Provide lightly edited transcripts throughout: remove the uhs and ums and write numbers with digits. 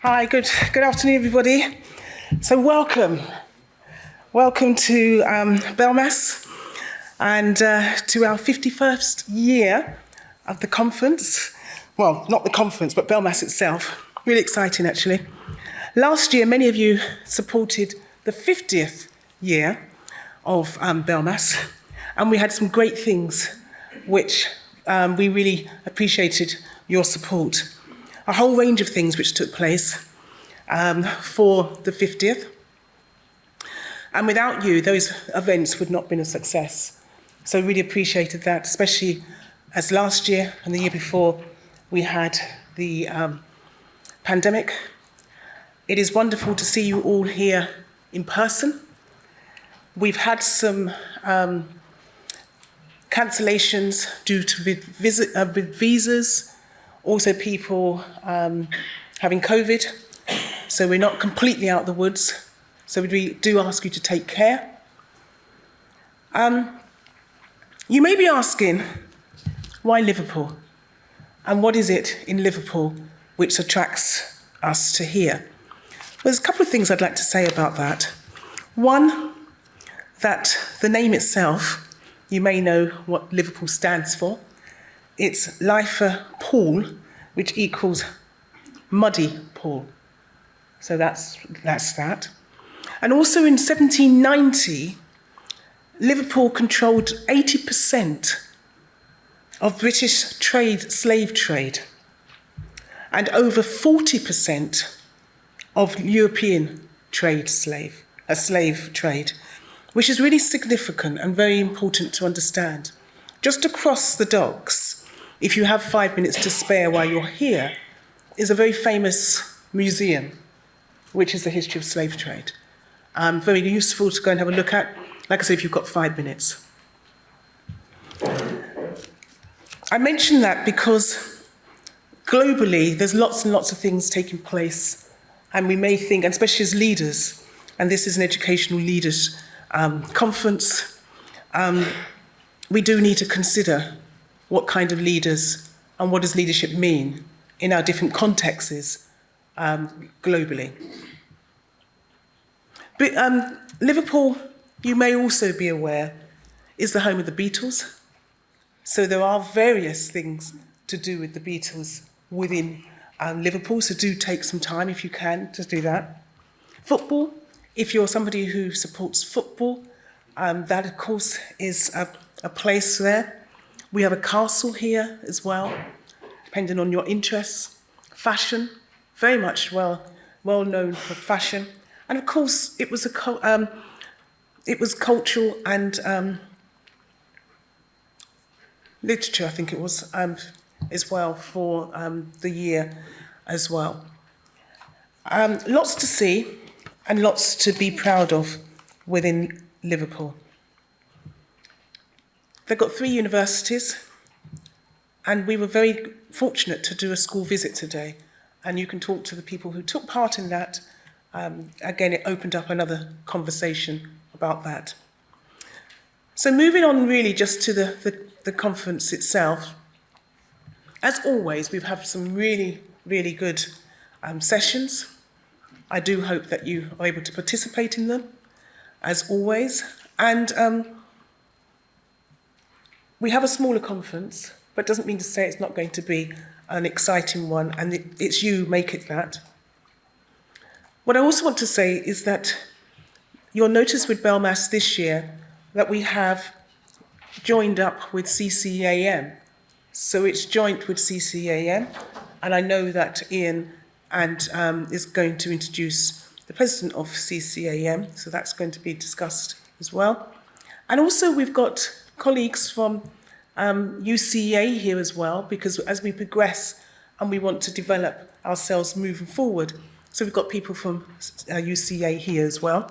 Hi, good afternoon, everybody. So welcome to BELMAS and to our 51st year of the conference. Well, not the conference, but BELMAS itself. Really exciting, actually. Last year, many of you supported the 50th year of BELMAS, and we had some great things which we really appreciated your support. A whole range of things which took place for the 50th. And without you, those events would not have been a success. So really appreciated that, especially as last year and the year before we had the pandemic. It is wonderful to see you all here in person. We've had some cancellations due to visas, also people having COVID. So we're not completely out of the woods. So we do ask you to take care. You may be asking, why Liverpool? And what is it in Liverpool which attracts us to here? Well, there's a couple of things I'd like to say about that. One, that the name itself, you may know what Liverpool stands for. It's Lifer Pool, which equals muddy pool. So that's that. And also in 1790, Liverpool controlled 80% of British slave trade, and over 40% of European slave trade, which is really significant and very important to understand. Just across the docks, if you have 5 minutes to spare while you're here, is a very famous museum, which is the history of slave trade. Very useful to go and have a look at, like I said, if you've got 5 minutes. I mention that because globally, there's lots and lots of things taking place, and we may think, and especially as leaders, and this is an educational leaders conference, we do need to consider what kind of leaders and what does leadership mean in our different contexts globally. But Liverpool, you may also be aware, is the home of the Beatles. So there are various things to do with the Beatles within Liverpool, so do take some time if you can to do that. Football, if you're somebody who supports football, that of course is a place there. We have a castle here as well, depending on your interests. Fashion, very much well known for fashion. And of course, it was cultural and literature, I think it was, as well for the year as well. Lots to see and lots to be proud of within Liverpool. They've got 3 universities, and we were very fortunate to do a school visit today, and you can talk to the people who took part in that. Again, it opened up another conversation about that. So moving on really just to the conference itself. As always, we've had some really, really good sessions. I do hope that you are able to participate in them, as always. And we have a smaller conference, but doesn't mean to say it's not going to be an exciting one, and it's you make it that. What I also want to say is that you'll notice with BELMAS this year that we have joined up with CCAM. So it's joint with CCAM, and I know that Ian is going to introduce the president of CCAM, so that's going to be discussed as well. And also we've got colleagues from UCA here as well, because as we progress and we want to develop ourselves moving forward, so we've got people from UCA here as well.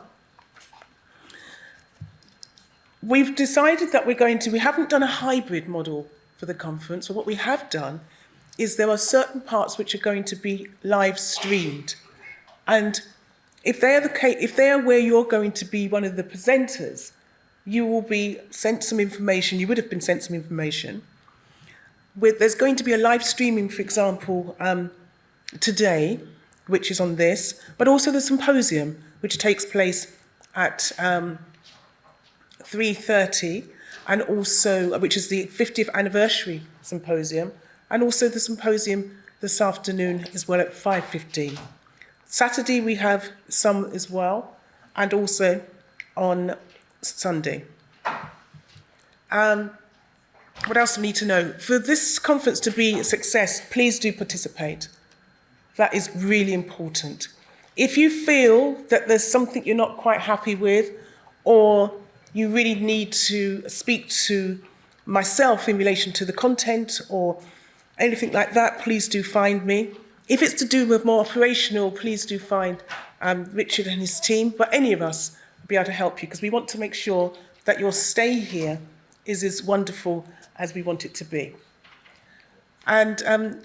We've decided that we haven't done a hybrid model for the conference, but what we have done is there are certain parts which are going to be live streamed. And if they are where you're going to be one of the presenters, you will be sent some information, you would have been sent some information. There's going to be a live streaming, for example, today, which is on this, but also the symposium, which takes place at 3:30, and also, which is the 50th anniversary symposium, and also the symposium this afternoon as well at 5:15. Saturday we have some as well, and also on Sunday. What else do we need to know? For this conference to be a success, please do participate. That is really important. If you feel that there's something you're not quite happy with, or you really need to speak to myself in relation to the content or anything like that, please do find me. If it's to do with more operational, please do find Richard and his team, but any of us will be able to help you, because we want to make sure that your stay here is as wonderful as we want it to be. And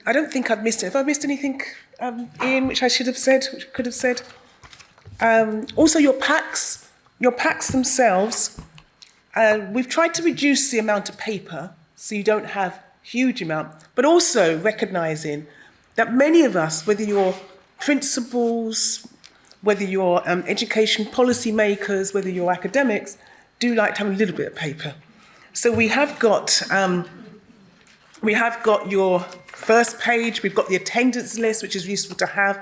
I don't think I've missed it. Have I missed anything, Ian, which I should have said, which I could have said? Also, your packs themselves, we've tried to reduce the amount of paper so you don't have huge amount, but also recognising that many of us, whether you're principals, whether you're education policy makers, whether you're academics, do like to have a little bit of paper. So we have got your first page, we've got the attendance list, which is useful to have,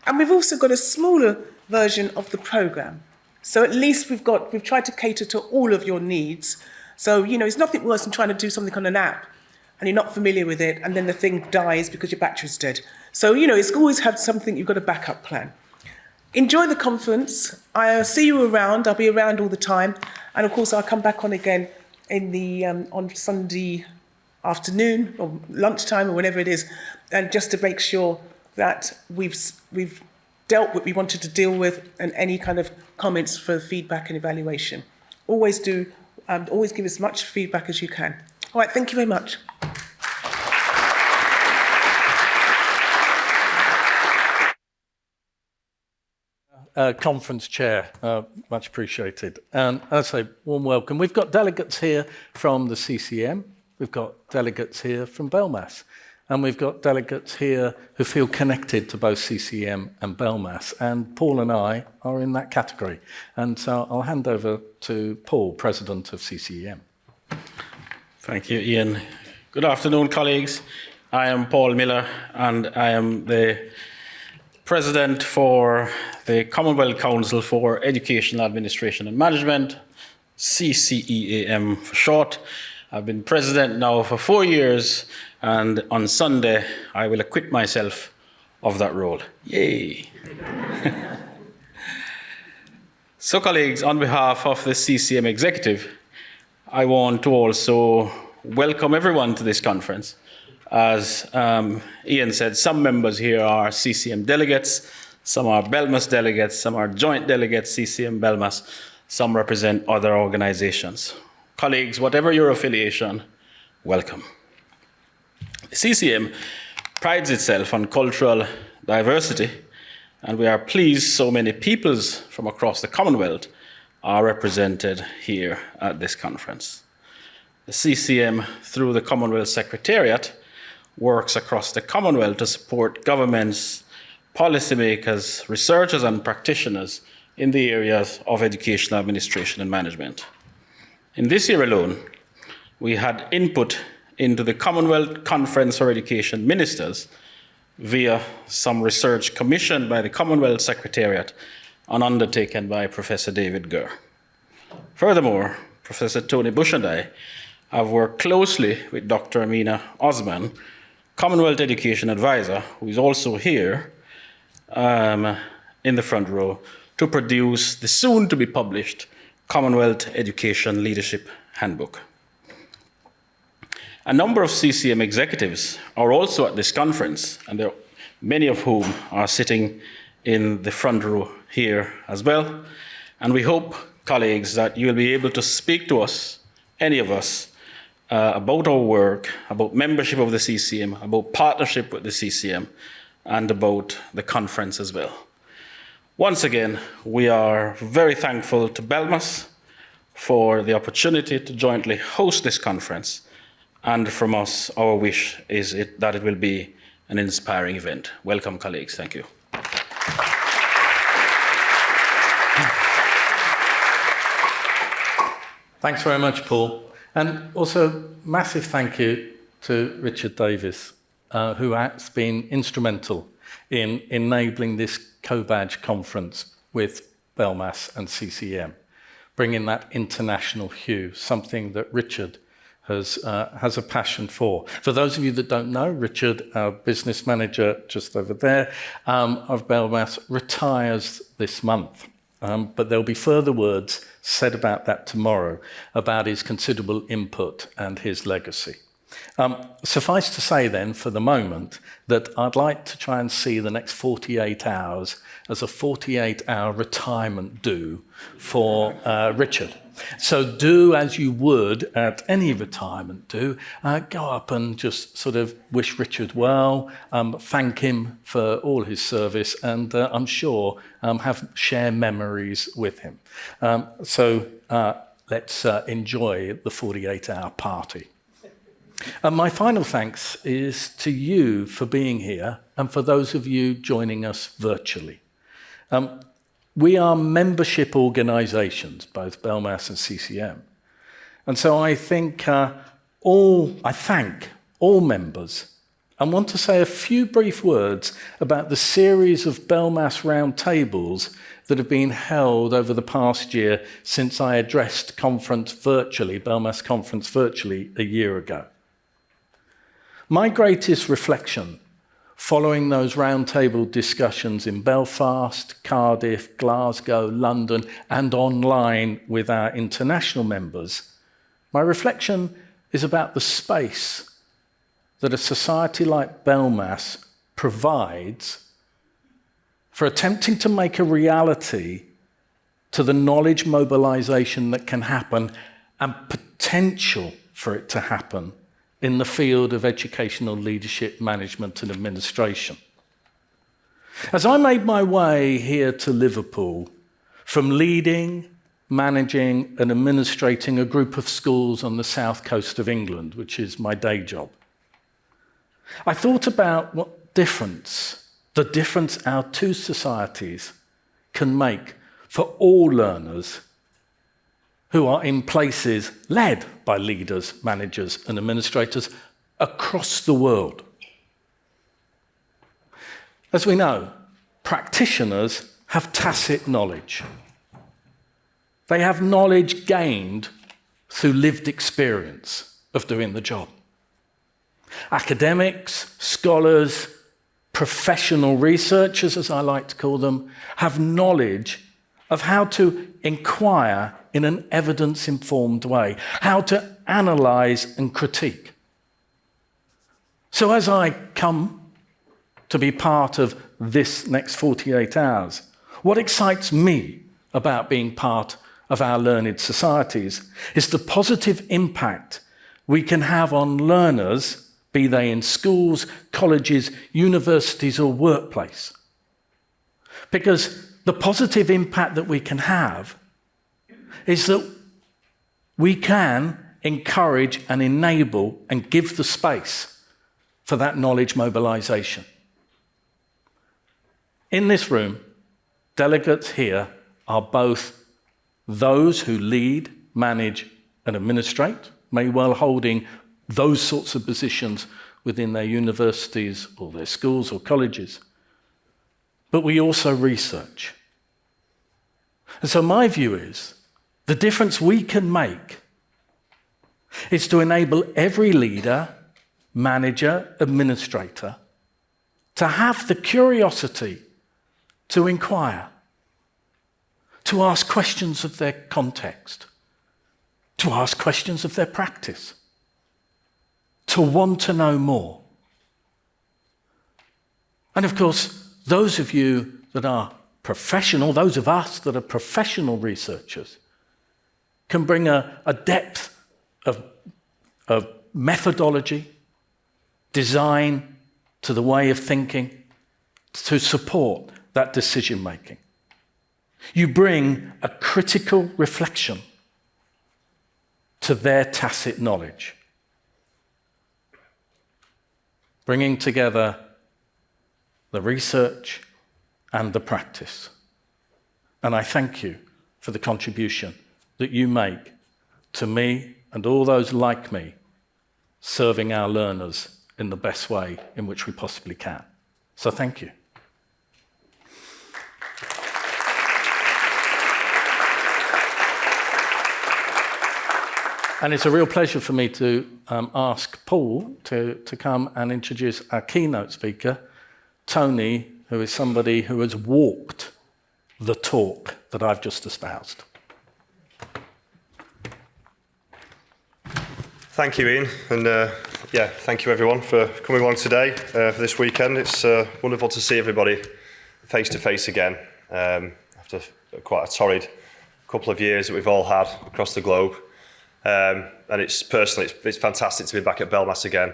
and we've also got a smaller version of the programme. So at least we've tried to cater to all of your needs. So, you know, it's nothing worse than trying to do something on an app and you're not familiar with it, and then the thing dies because your battery's dead. So, you know, it's always have something, you've got a backup plan. Enjoy the conference. I'll see you around. I'll be around all the time. And of course, I'll come back on again in the on Sunday afternoon or lunchtime or whenever it is, and just to make sure that we've dealt what we wanted to deal with, and any kind of comments for feedback and evaluation. Always give as much feedback as you can. All right, thank you very much. Conference chair, much appreciated. And as I say, warm welcome. We've got delegates here from the CCM, we've got delegates here from BELMAS, and we've got delegates here who feel connected to both CCM and BELMAS, and Paul and I are in that category. And so I'll hand over to Paul, President of CCM. Thank you, Ian. Good afternoon, colleagues. I am Paul Miller, and I am the President for the Commonwealth Council for Educational Administration and Management, CCEAM for short. I've been president now for 4 years, and on Sunday I will acquit myself of that role. Yay! So, colleagues, on behalf of the CCM executive, I want to also welcome everyone to this conference. As Ian said, some members here are CCM delegates, some are BELMAS delegates, some are joint delegates, CCM, BELMAS, some represent other organizations. Colleagues, whatever your affiliation, welcome. CCM prides itself on cultural diversity, and we are pleased so many peoples from across the Commonwealth are represented here at this conference. The CCM, through the Commonwealth Secretariat, works across the Commonwealth to support governments, policymakers, researchers, and practitioners in the areas of educational administration and management. In this year alone, we had input into the Commonwealth Conference for Education Ministers via some research commissioned by the Commonwealth Secretariat and undertaken by Professor David Gurr. Furthermore, Professor Tony Bush and I have worked closely with Dr. Amina Osman, Commonwealth Education Advisor, who is also here in the front row, to produce the soon-to-be-published Commonwealth Education Leadership Handbook. A number of CCM executives are also at this conference, and many of whom are sitting in the front row here as well. And we hope, colleagues, that you will be able to speak to us, any of us, about our work, about membership of the CCM, about partnership with the CCM, and about the conference as well. Once again, we are very thankful to BELMAS for the opportunity to jointly host this conference. And from us, our wish is that it will be an inspiring event. Welcome, colleagues. Thank you. Thanks very much, Paul. And also, massive thank you to Richard Davis, who has been instrumental in enabling this co-badge conference with BELMAS and CCM, bringing that international hue, something that Richard has a passion for. For those of you that don't know, Richard, our business manager just over there of BELMAS, retires this month. But there'll be further words said about that tomorrow, about his considerable input and his legacy. Suffice to say then, for the moment, that I'd like to try and see the next 48 hours as a 48-hour retirement do for Richard. So do as you would at any retirement do, go up and just sort of wish Richard well, thank him for all his service, and I'm sure share memories with him. So let's enjoy the 48-hour party. And my final thanks is to you for being here and for those of you joining us virtually. We are membership organisations, both BELMAS and CCM. And so I thank all members and want to say a few brief words about the series of BELMAS roundtables that have been held over the past year since I addressed BELMAS conference virtually a year ago. My greatest reflection following those roundtable discussions in Belfast, Cardiff, Glasgow, London, and online with our international members, my reflection is about the space that a society like BELMAS provides for attempting to make a reality to the knowledge mobilization that can happen and potential for it to happen in the field of educational leadership, management and administration. As I made my way here to Liverpool, from leading, managing and administrating a group of schools on the south coast of England, which is my day job, I thought about the difference our two societies can make for all learners who are in places led by leaders, managers and administrators across the world. As we know, practitioners have tacit knowledge. They have knowledge gained through lived experience of doing the job. Academics, scholars, professional researchers, as I like to call them, have knowledge of how to inquire in an evidence-informed way, how to analyse and critique. So as I come to be part of this next 48 hours, what excites me about being part of our learned societies is the positive impact we can have on learners, be they in schools, colleges, universities or workplace. Because the positive impact that we can have is that we can encourage and enable and give the space for that knowledge mobilization. In this room, delegates here are both those who lead, manage and administrate, may well holding those sorts of positions within their universities or their schools or colleges. But we also research. And so my view is the difference we can make is to enable every leader, manager, administrator to have the curiosity to inquire, to ask questions of their context, to ask questions of their practice, to want to know more. And of course, those of you that are professional, those of us that are professional researchers, can bring a depth of methodology, design to the way of thinking to support that decision making. You bring a critical reflection to their tacit knowledge, bringing together the research, and the practice. And I thank you for the contribution that you make to me and all those like me, serving our learners in the best way in which we possibly can. So thank you. And it's a real pleasure for me to ask Paul to come and introduce our keynote speaker, Tony, who is somebody who has walked the talk that I've just espoused. Thank you, Ian, and thank you everyone for coming along today for this weekend. It's wonderful to see everybody face to face again after quite a torrid couple of years that we've all had across the globe. And it's fantastic to be back at BELMAS again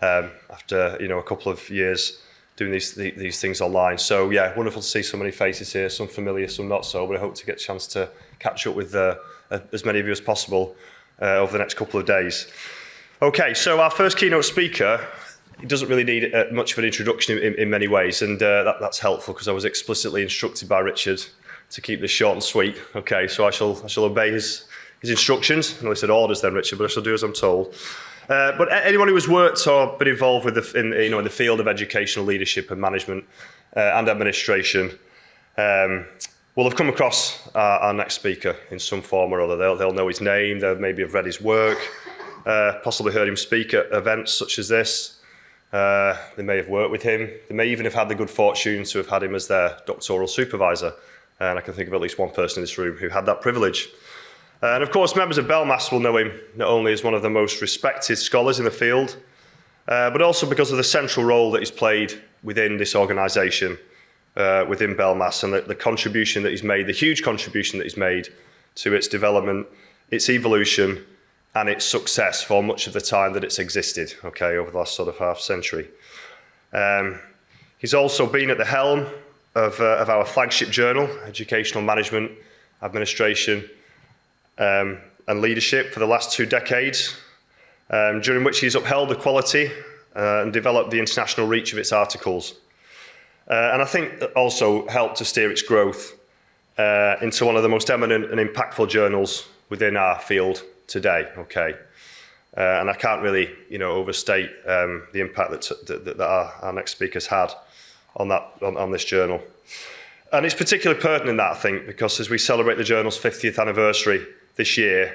after a couple of years doing these things online. So yeah, wonderful to see so many faces here, some familiar, some not so, but I hope to get a chance to catch up with as many of you as possible over the next couple of days. Okay, so our first keynote speaker, he doesn't really need much of an introduction in many ways, and that's helpful because I was explicitly instructed by Richard to keep this short and sweet. Okay, so I shall obey his instructions. I know he said orders then, Richard, but I shall do as I'm told. But anyone who has worked or been involved with in the field of educational leadership and management and administration will have come across our next speaker in some form or other. They'll know his name, they'll maybe have read his work, possibly heard him speak at events such as this. They may have worked with him. They may even have had the good fortune to have had him as their doctoral supervisor. And I can think of at least one person in this room who had that privilege. And of course, members of BELMAS will know him not only as one of the most respected scholars in the field, but also because of the central role that he's played within this organisation, within BELMAS, and the contribution that he's made, the huge contribution that he's made to its development, its evolution, and its success for much of the time that it's existed, over the last sort of half century. He's also been at the helm of our flagship journal, Educational Management, Administration, and Leadership for the last 2 decades, during which he's upheld the quality and developed the international reach of its articles. And I think that also helped to steer its growth into one of the most eminent and impactful journals within our field today, and I can't really, overstate the impact that our next speaker's had on this journal. And it's particularly pertinent that, I think, because as we celebrate the journal's 50th anniversary this year,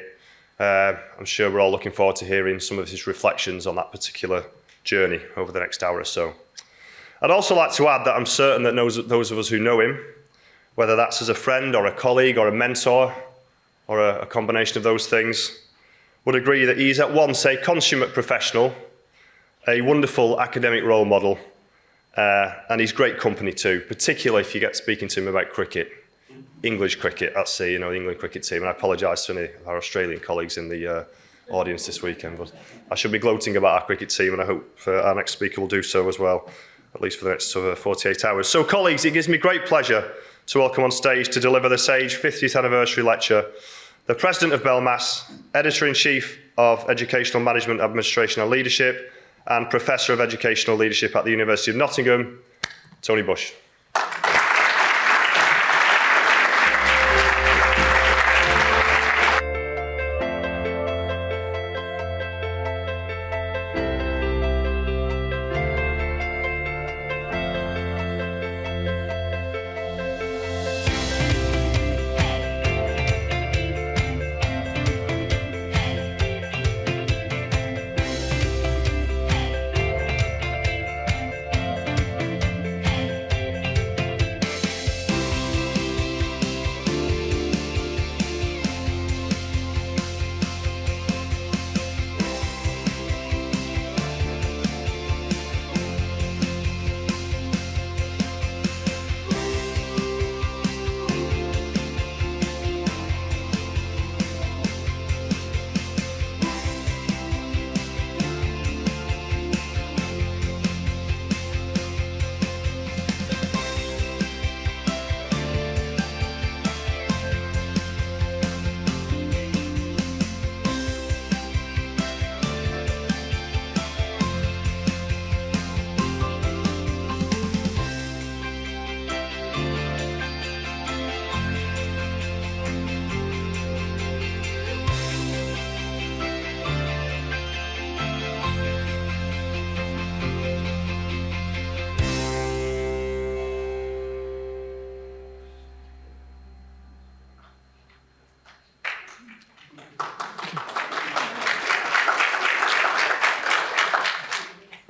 I'm sure we're all looking forward to hearing some of his reflections on that particular journey over the next hour or so. I'd also like to add that I'm certain that those of us who know him, whether that's as a friend or a colleague or a mentor or a combination of those things, would agree that he's at once a consummate professional, a wonderful academic role model, and he's great company too, particularly if you get speaking to him about cricket. English cricket, that's the England cricket team, and I apologise to any of our Australian colleagues in the audience this weekend, but I should be gloating about our cricket team, and I hope our next speaker will do so as well, at least for the next 48 hours. So colleagues, it gives me great pleasure to welcome on stage to deliver the Sage 50th anniversary lecture, the President of BELMAS, Editor-in-Chief of Educational Management, Administration and Leadership, and Professor of Educational Leadership at the University of Nottingham, Tony Bush.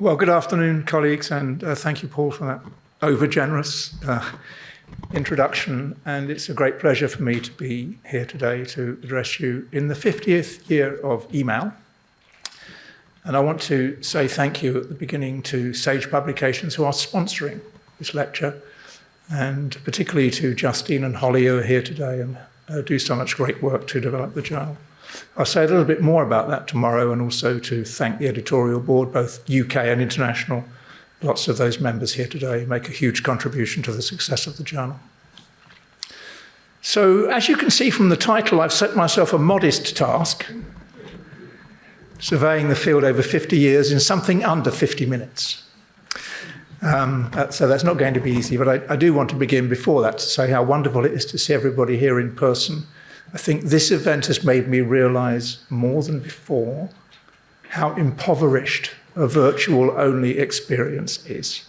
Well, good afternoon, colleagues, and thank you, Paul, for that over-generous introduction. And it's a great pleasure for me to be here today to address you in the 50th year of EMAL. And I want to say thank you at the beginning to Sage Publications, who are sponsoring this lecture, and particularly to Justine and Holly, who are here today and do so much great work to develop the journal. I'll say a little bit more about that tomorrow, and also to thank the editorial board, both UK and international. Lots of those members here today make a huge contribution to the success of the journal. So, as you can see from the title, I've set myself a modest task, surveying the field over 50 years in something under 50 minutes. So that's not going to be easy, but I do want to begin before that to say how wonderful it is to see everybody here in person. I think this event has made me realise more than before how impoverished a virtual-only experience is,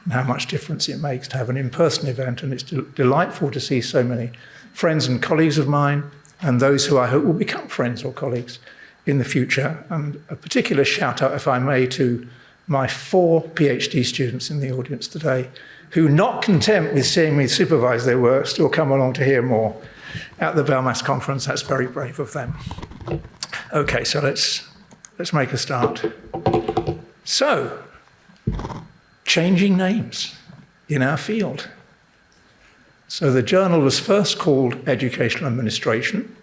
and how much difference it makes to have an in-person event. And it's delightful to see so many friends and colleagues of mine, and those who I hope will become friends or colleagues in the future. And a particular shout out, if I may, to my 4 PhD students in the audience today, who, not content with seeing me supervise their work, still come along to hear more at the BELMAS conference. That's very brave of them. Okay, so let's make a start. So, changing names in our field. So the journal was first called Educational Administration,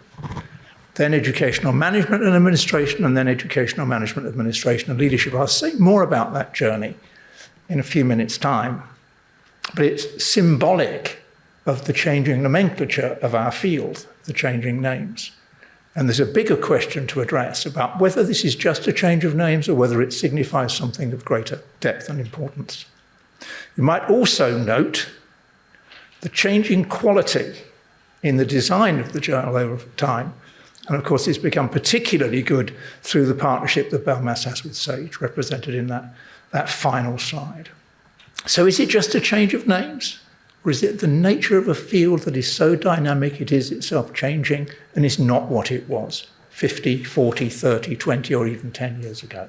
then Educational Management and Administration, and then Educational Management, Administration and Leadership. I'll say more about that journey in a few minutes' time, but it's symbolic of the changing nomenclature of our field, the changing names. And there's a bigger question to address about whether this is just a change of names or whether it signifies something of greater depth and importance. You might also note the changing quality in the design of the journal over time. And of course, it's become particularly good through the partnership that BELMAS has with Sage, represented in that final slide. So is it just a change of names? Or is it the nature of a field that is so dynamic it is itself changing and is not what it was 50, 40, 30, 20, or even 10 years ago?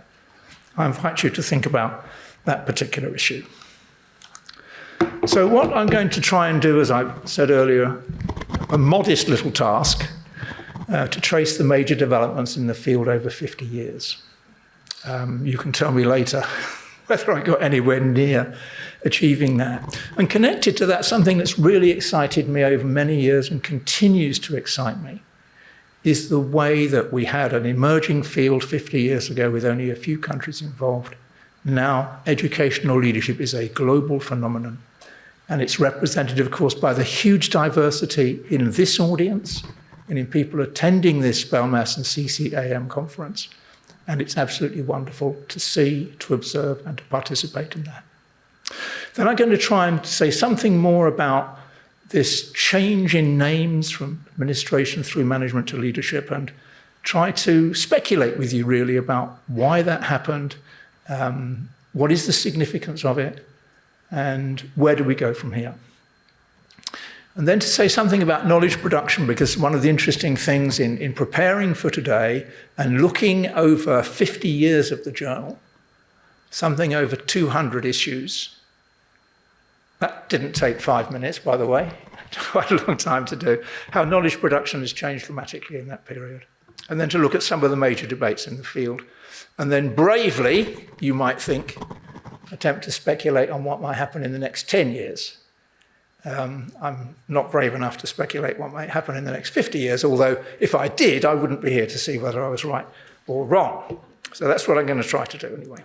I invite you to think about that particular issue. So what I'm going to try and do, as I said earlier, a modest little task to trace the major developments in the field over 50 years. You can tell me later whether I got anywhere near achieving that. And connected to that, something that's really excited me over many years and continues to excite me is the way that we had an emerging field 50 years ago with only a few countries involved. Now, educational leadership is a global phenomenon. And it's represented, of course, by the huge diversity in this audience and in people attending this BELMAS and CCAM conference. And it's absolutely wonderful to see, to observe, and to participate in that. Then I'm going to try and say something more about this change in names from administration through management to leadership, and try to speculate with you really about why that happened, what is the significance of it, and where do we go from here. And then to say something about knowledge production, because one of the interesting things in preparing for today and looking over 50 years of the journal, something over 200 issues. That didn't take 5 minutes, by the way. Quite a long time to do. How knowledge production has changed dramatically in that period. And then to look at some of the major debates in the field. And then bravely, you might think, attempt to speculate on what might happen in the next 10 years. I'm not brave enough to speculate what might happen in the next 50 years, although if I did, I wouldn't be here to see whether I was right or wrong. So that's what I'm going to try to do anyway.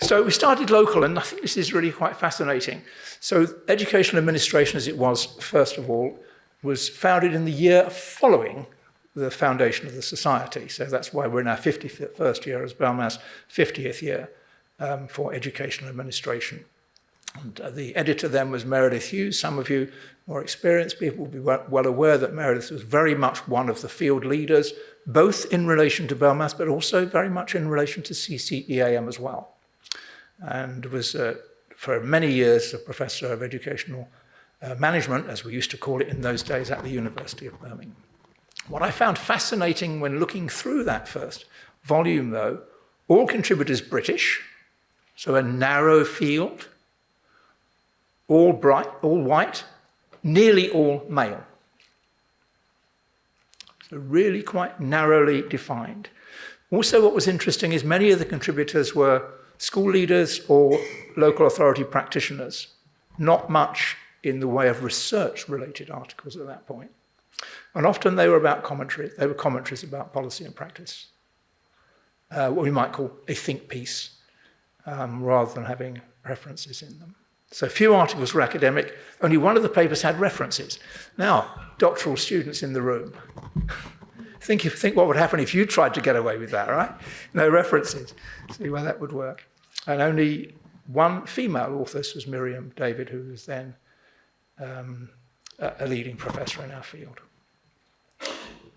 So we started local, and I think this is really quite fascinating. So educational administration, as it was, first of all, was founded in the year following the foundation of the society. So that's why we're in our 51st year as BELMAS, 50th year for educational administration. And the editor then was Meredith Hughes. Some of you more experienced people will be well aware that Meredith was very much one of the field leaders, both in relation to BELMAS, but also very much in relation to CCEAM as well. And was, for many years, a professor of educational management, as we used to call it in those days, at the University of Birmingham. What I found fascinating when looking through that first volume, though, All contributors British, so a narrow field, all bright, all white, nearly all male. So really quite narrowly defined. Also, what was interesting is many of the contributors were school leaders or local authority practitioners, not much in the way of research-related articles at that point. And often they were about commentary. They were commentaries about policy and practice, what we might call a think piece, rather than having references in them. So few articles were academic. Only one of the papers had references. Now, doctoral students in the room, think what would happen if you tried to get away with that, right? No references. See where that would work. And only one female author was Miriam David, who was then a leading professor in our field.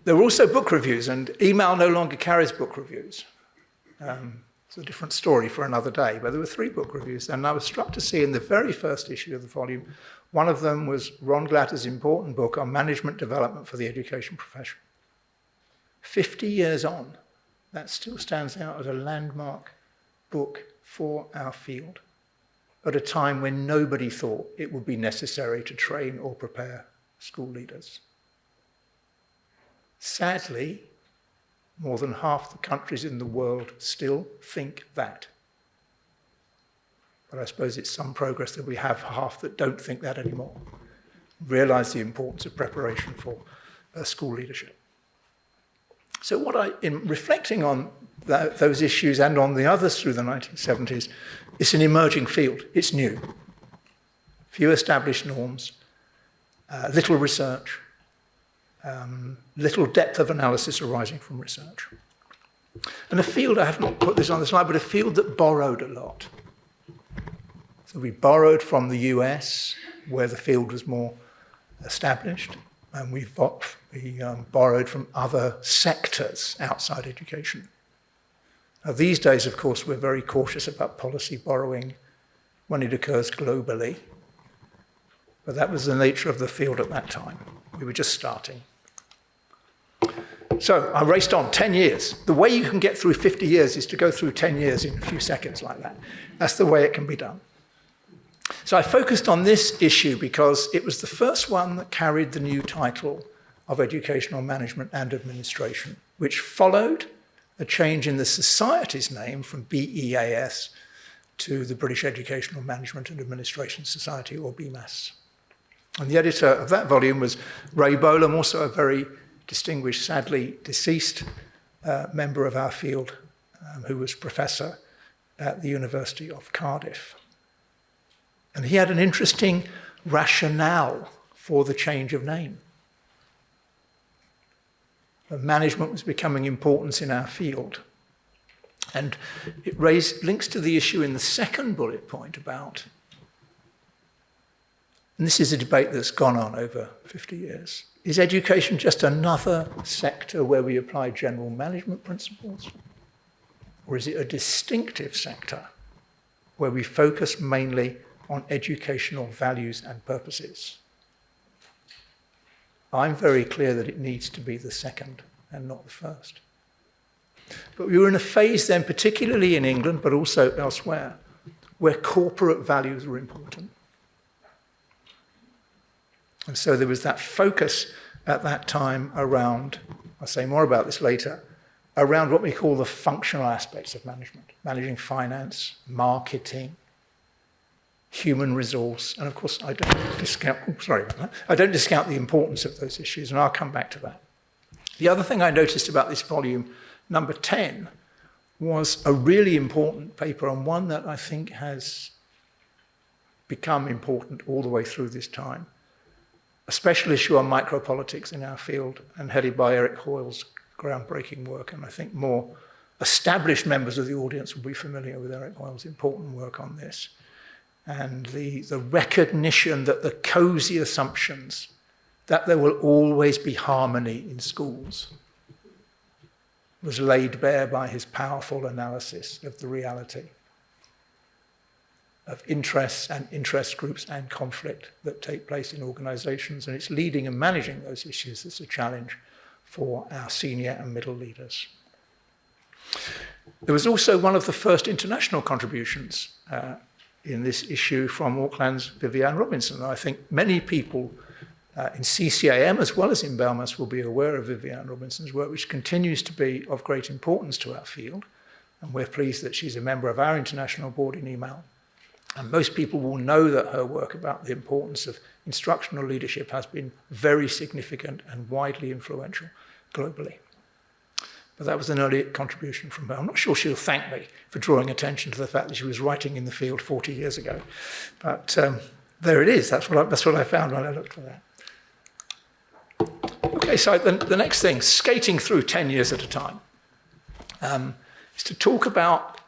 There were also book reviews, and EMAL no longer carries book reviews. It's a different story for another day, but there were 3 book reviews, and I was struck to see in the very first issue of the volume, one of them was Ron Glatter's important book on management development for the education profession. 50 years on, that still stands out as a landmark book for our field, at a time when nobody thought it would be necessary to train or prepare school leaders. Sadly, more than half the countries in the world still think that. But I suppose it's some progress that we have half that don't think that anymore. Realize the importance of preparation for school leadership. So in reflecting on those issues and on the others through the 1970s, it's an emerging field. It's new. Few established norms, little research, little depth of analysis arising from research. And a field, I have not put this on the slide, but a field that borrowed a lot. So we borrowed from the US, where the field was more established, and we borrowed from other sectors outside education. Now, these days, of course, we're very cautious about policy borrowing when it occurs globally, but that was the nature of the field at that time. We were just starting. So I raced on 10 years. The way you can get through 50 years is to go through 10 years in a few seconds like that. That's the way it can be done. So I focused on this issue because it was the first one that carried the new title of Educational Management and Administration, which followed a change in the society's name from BEAS to the British Educational Management and Administration Society, or BEMAS. And the editor of that volume was Ray Bolam, also a very distinguished, sadly deceased member of our field, who was professor at the University of Cardiff. And he had an interesting rationale for the change of name. Management was becoming important in our field. And it links to the issue in the second bullet point about, and this is a debate that's gone on over 50 years, is education just another sector where we apply general management principles? Or is it a distinctive sector where we focus mainly on educational values and purposes? I'm very clear that it needs to be the second and not the first. But we were in a phase then, particularly in England, but also elsewhere, where corporate values were important. And so there was that focus at that time around, I'll say more about this later, around what we call the functional aspects of management, managing finance, marketing, human resource, and of course I don't discount the importance of those issues, and I'll come back to that. The other thing I noticed about this volume, number 10, was a really important paper, and one that I think has become important all the way through this time. A special issue on micropolitics in our field, and headed by Eric Hoyle's groundbreaking work, and I think more established members of the audience will be familiar with Eric Hoyle's important work on this. And the recognition that the cozy assumptions that there will always be harmony in schools was laid bare by his powerful analysis of the reality of interests and interest groups and conflict that take place in organizations, and it's leading and managing those issues that's a challenge for our senior and middle leaders. There was also one of the first international contributions in this issue from Auckland's Viviane Robinson. I think many people in CCAM as well as in BELMAS will be aware of Viviane Robinson's work, which continues to be of great importance to our field. And we're pleased that she's a member of our international board in EMAL. And most people will know that her work about the importance of instructional leadership has been very significant and widely influential globally. But that was an early contribution from her. I'm not sure she'll thank me for drawing attention to the fact that she was writing in the field 40 years ago. But there it is. That's what I found when I looked for that. Okay, so the next thing, skating through 10 years at a time, is to talk about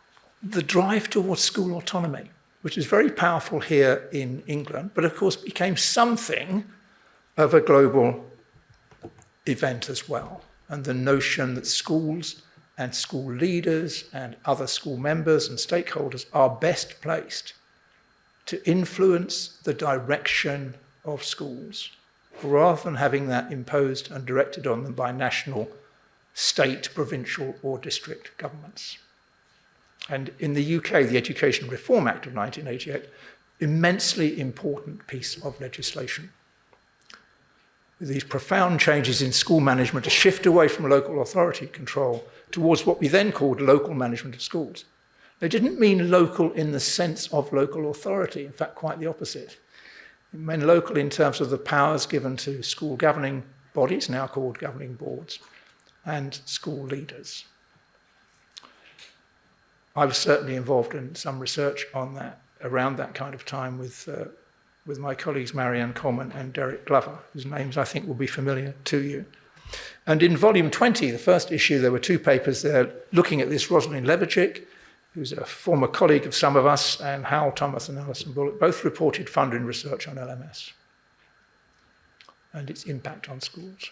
the drive towards school autonomy, which is very powerful here in England, but of course became something of a global event as well. And the notion that schools and school leaders and other school members and stakeholders are best placed to influence the direction of schools, rather than having that imposed and directed on them by national, state, provincial or district governments. And in the UK, the Education Reform Act of 1988, immensely important piece of legislation. With these profound changes in school management, a shift away from local authority control towards what we then called local management of schools. They didn't mean local in the sense of local authority, in fact, quite the opposite. It meant local in terms of the powers given to school governing bodies, now called governing boards, and school leaders. I was certainly involved in some research on that, around that kind of time with my colleagues Marianne Coleman and Derek Glover, whose names I think will be familiar to you. And in volume 20, the first issue, there were two papers there looking at this. Rosalind Leverchick, who's a former colleague of some of us, and Hal Thomas and Alison Bullock, both reported funding research on LMS and its impact on schools.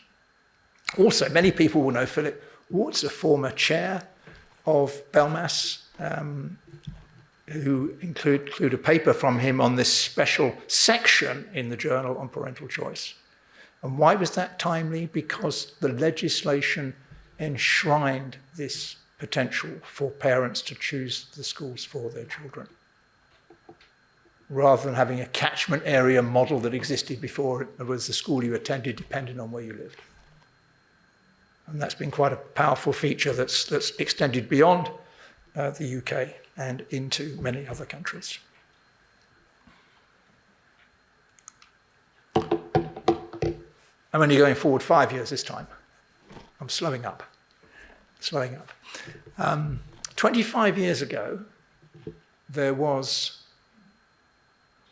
Also, many people will know Philip Wart's a former chair of BELMAS, who include a paper from him on this special section in the journal on parental choice. And why was that timely? Because the legislation enshrined this potential for parents to choose the schools for their children, rather than having a catchment area model that existed before. It was the school you attended depending on where you lived. And that's been quite a powerful feature that's extended beyond the UK and into many other countries. I'm only going forward 5 years this time. I'm slowing up. 25 years ago, there was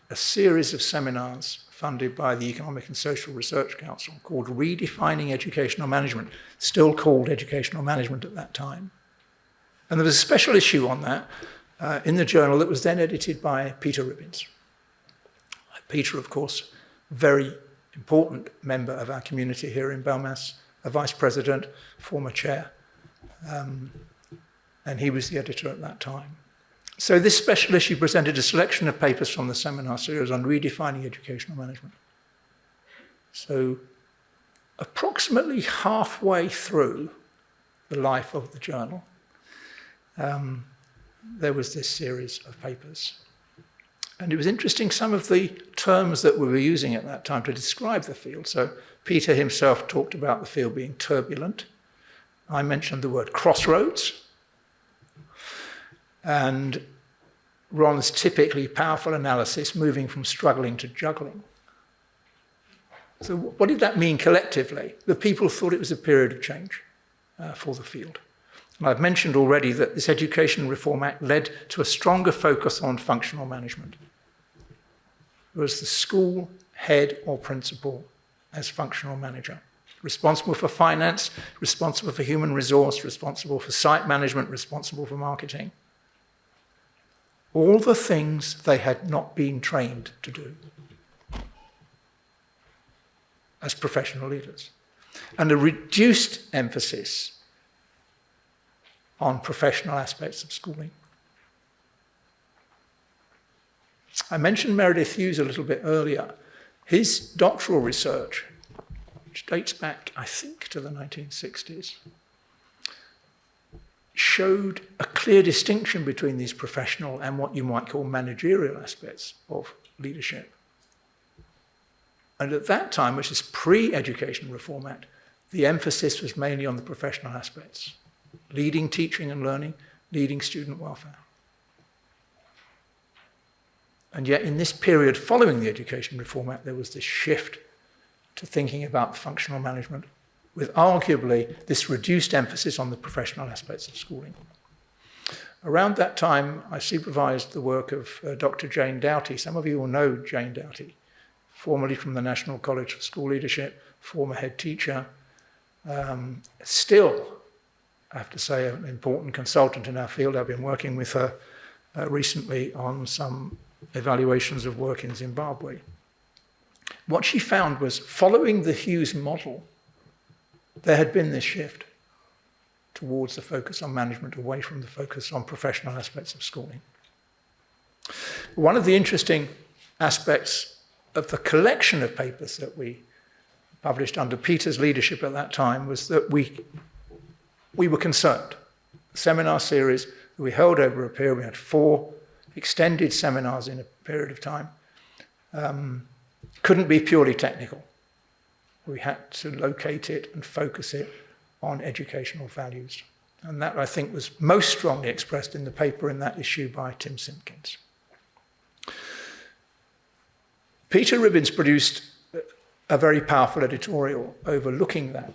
a series of seminars funded by the Economic and Social Research Council called Redefining Educational Management, still called Educational Management at that time. And there was a special issue on that in the journal that was then edited by Peter Ribbins. Peter, of course, very important member of our community here in BELMAS, a vice president, former chair, and he was the editor at that time. So this special issue presented a selection of papers from the seminar series on redefining educational management. So approximately halfway through the life of the journal, there was this series of papers. And it was interesting, some of the terms that we were using at that time to describe the field. So Peter himself talked about the field being turbulent. I mentioned the word crossroads. And Ron's typically powerful analysis, moving from struggling to juggling. So what did that mean collectively? The people thought it was a period of change for the field. And I've mentioned already that this Education Reform Act led to a stronger focus on functional management. It was the school head or principal as functional manager, responsible for finance, responsible for human resource, responsible for site management, responsible for marketing. All the things they had not been trained to do as professional leaders. And a reduced emphasis on professional aspects of schooling. I mentioned Meredith Hughes a little bit earlier. His doctoral research, which dates back, I think, to the 1960s, showed a clear distinction between these professional and what you might call managerial aspects of leadership. And at that time, which is pre-Education Reform Act, the emphasis was mainly on the professional aspects, leading teaching and learning, leading student welfare. And yet in this period following the Education Reform Act, there was this shift to thinking about functional management with arguably this reduced emphasis on the professional aspects of schooling. Around that time, I supervised the work of Dr. Jane Doughty. Some of you will know Jane Doughty, formerly from the National College for School Leadership, former head teacher, still, I have to say, an important consultant in our field. I've been working with her recently on some evaluations of work in Zimbabwe. What she found was, following the Hughes model, there had been this shift towards the focus on management, away from the focus on professional aspects of schooling. One of the interesting aspects of the collection of papers that we published under Peter's leadership at that time was that we were concerned. The seminar series that we held over a period, we had 4 extended seminars in a period of time, couldn't be purely technical. We had to locate it and focus it on educational values. And that, I think, was most strongly expressed in the paper in that issue by Tim Simpkins. Peter Ribbins produced a very powerful editorial overlooking that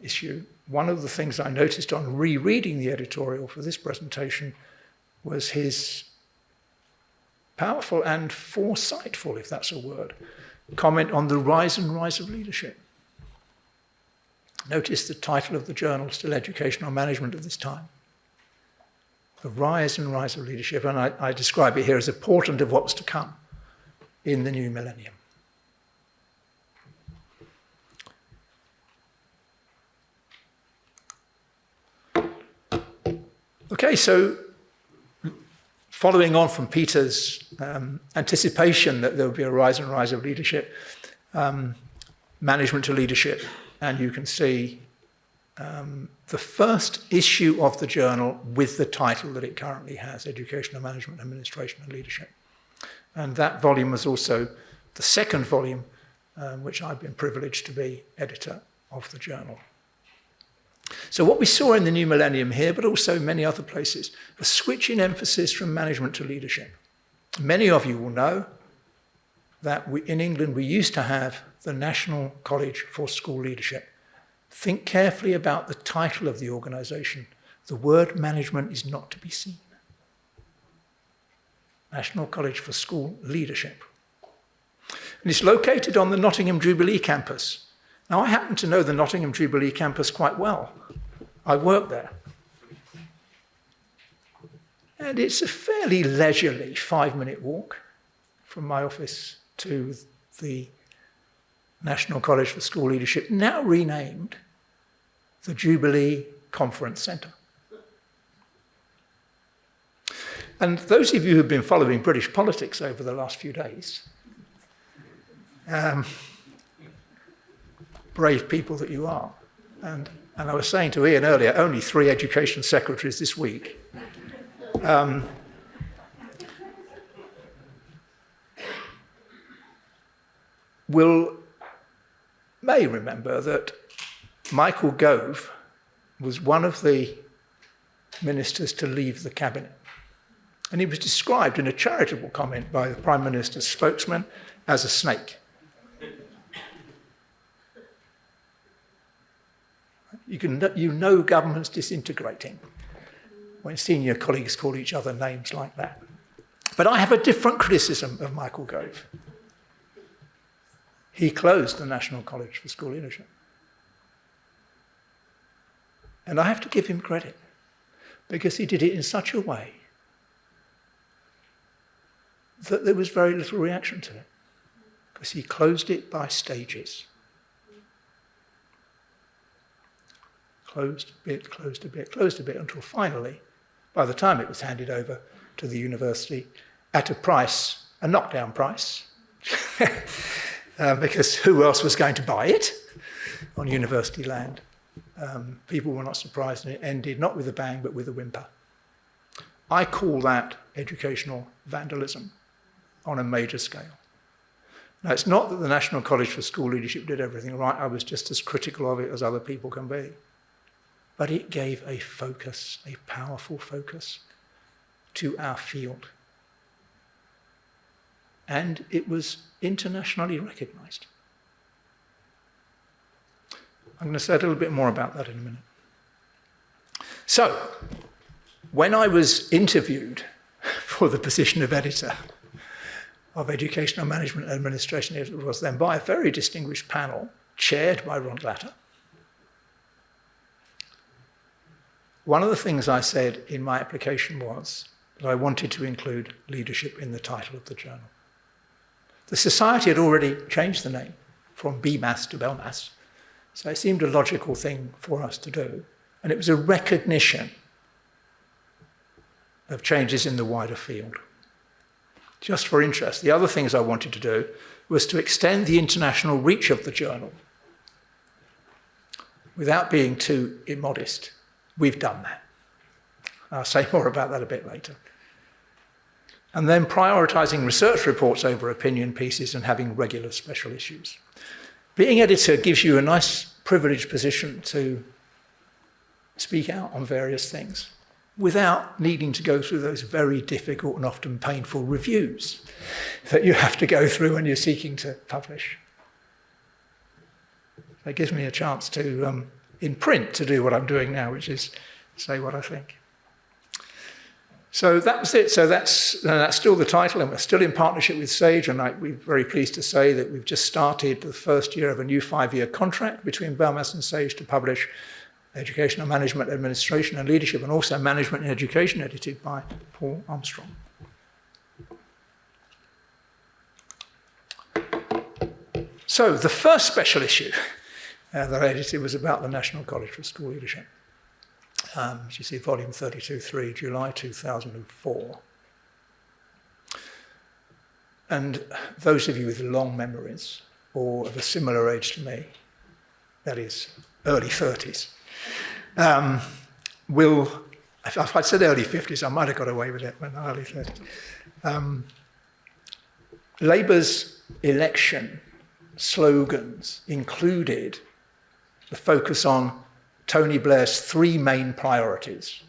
issue. One of the things I noticed on rereading the editorial for this presentation was his powerful and foresightful, if that's a word, comment on the rise and rise of leadership. Notice the title of the journal, still Educational Management at this time. The rise and rise of leadership, and I describe it here as a portent of what's to come in the new millennium. Okay, so following on from Peter's anticipation that there would be a rise and rise of leadership, management to leadership, and you can see the first issue of the journal with the title that it currently has, Educational Management, Administration and Leadership. And that volume was also the second volume, which I've been privileged to be editor of the journal. So what we saw in the new millennium here, but also many other places, a switch in emphasis from management to leadership. Many of you will know that in England we used to have the National College for School Leadership. Think carefully about the title of the organisation. The word management is not to be seen. National College for School Leadership. And it's located on the Nottingham Jubilee campus. Now, I happen to know the Nottingham Jubilee campus quite well. I work there. And it's a fairly leisurely 5-minute walk from my office to the National College for School Leadership, now renamed the Jubilee Conference Centre. And those of you who've been following British politics over the last few days, brave people that you are. And I was saying to Ian earlier, only 3 education secretaries this week. May remember that Michael Gove was one of the ministers to leave the cabinet. And he was described in a charitable comment by the Prime Minister's spokesman as a snake. You know government's disintegrating when senior colleagues call each other names like that. But I have a different criticism of Michael Gove. He closed the National College for School Leadership. And I have to give him credit, because he did it in such a way that there was very little reaction to it, because he closed it by stages. Closed a bit, closed a bit, closed a bit, until finally, by the time it was handed over to the university, at a price, a knockdown price, because who else was going to buy it on university land? People were not surprised, and it ended not with a bang, but with a whimper. I call that educational vandalism on a major scale. Now, it's not that the National College for School Leadership did everything right. I was just as critical of it as other people can be. But it gave a focus, a powerful focus, to our field. And it was internationally recognized. I'm going to say a little bit more about that in a minute. So, when I was interviewed for the position of editor of Educational Management and Administration, it was then by a very distinguished panel, chaired by Ron Latter. One of the things I said in my application was that I wanted to include leadership in the title of the journal. The society had already changed the name from BEMAS to BELMAS, so it seemed a logical thing for us to do. And it was a recognition of changes in the wider field. Just for interest, the other things I wanted to do was to extend the international reach of the journal without being too immodest. We've done that. I'll say more about that a bit later. And then prioritizing research reports over opinion pieces and having regular special issues. Being editor gives you a nice privileged position to speak out on various things without needing to go through those very difficult and often painful reviews that you have to go through when you're seeking to publish. It gives me a chance to, in print, to do what I'm doing now, which is say what I think. So that was it. So that's still the title, and we're still in partnership with Sage, and we're very pleased to say that we've just started the first year of a new 5-year contract between BELMAS and Sage to publish Educational Management, Administration and Leadership, and also Management in Education, edited by Paul Armstrong. So the first special issue that I edited was about the National College for School Leadership. As you see, volume 32.3, July 2004. And those of you with long memories, or of a similar age to me, that is, early 30s, will, if I'd said early 50s, I might have got away with it, but early 30s. Labour's election slogans included the focus on Tony Blair's 3 main priorities: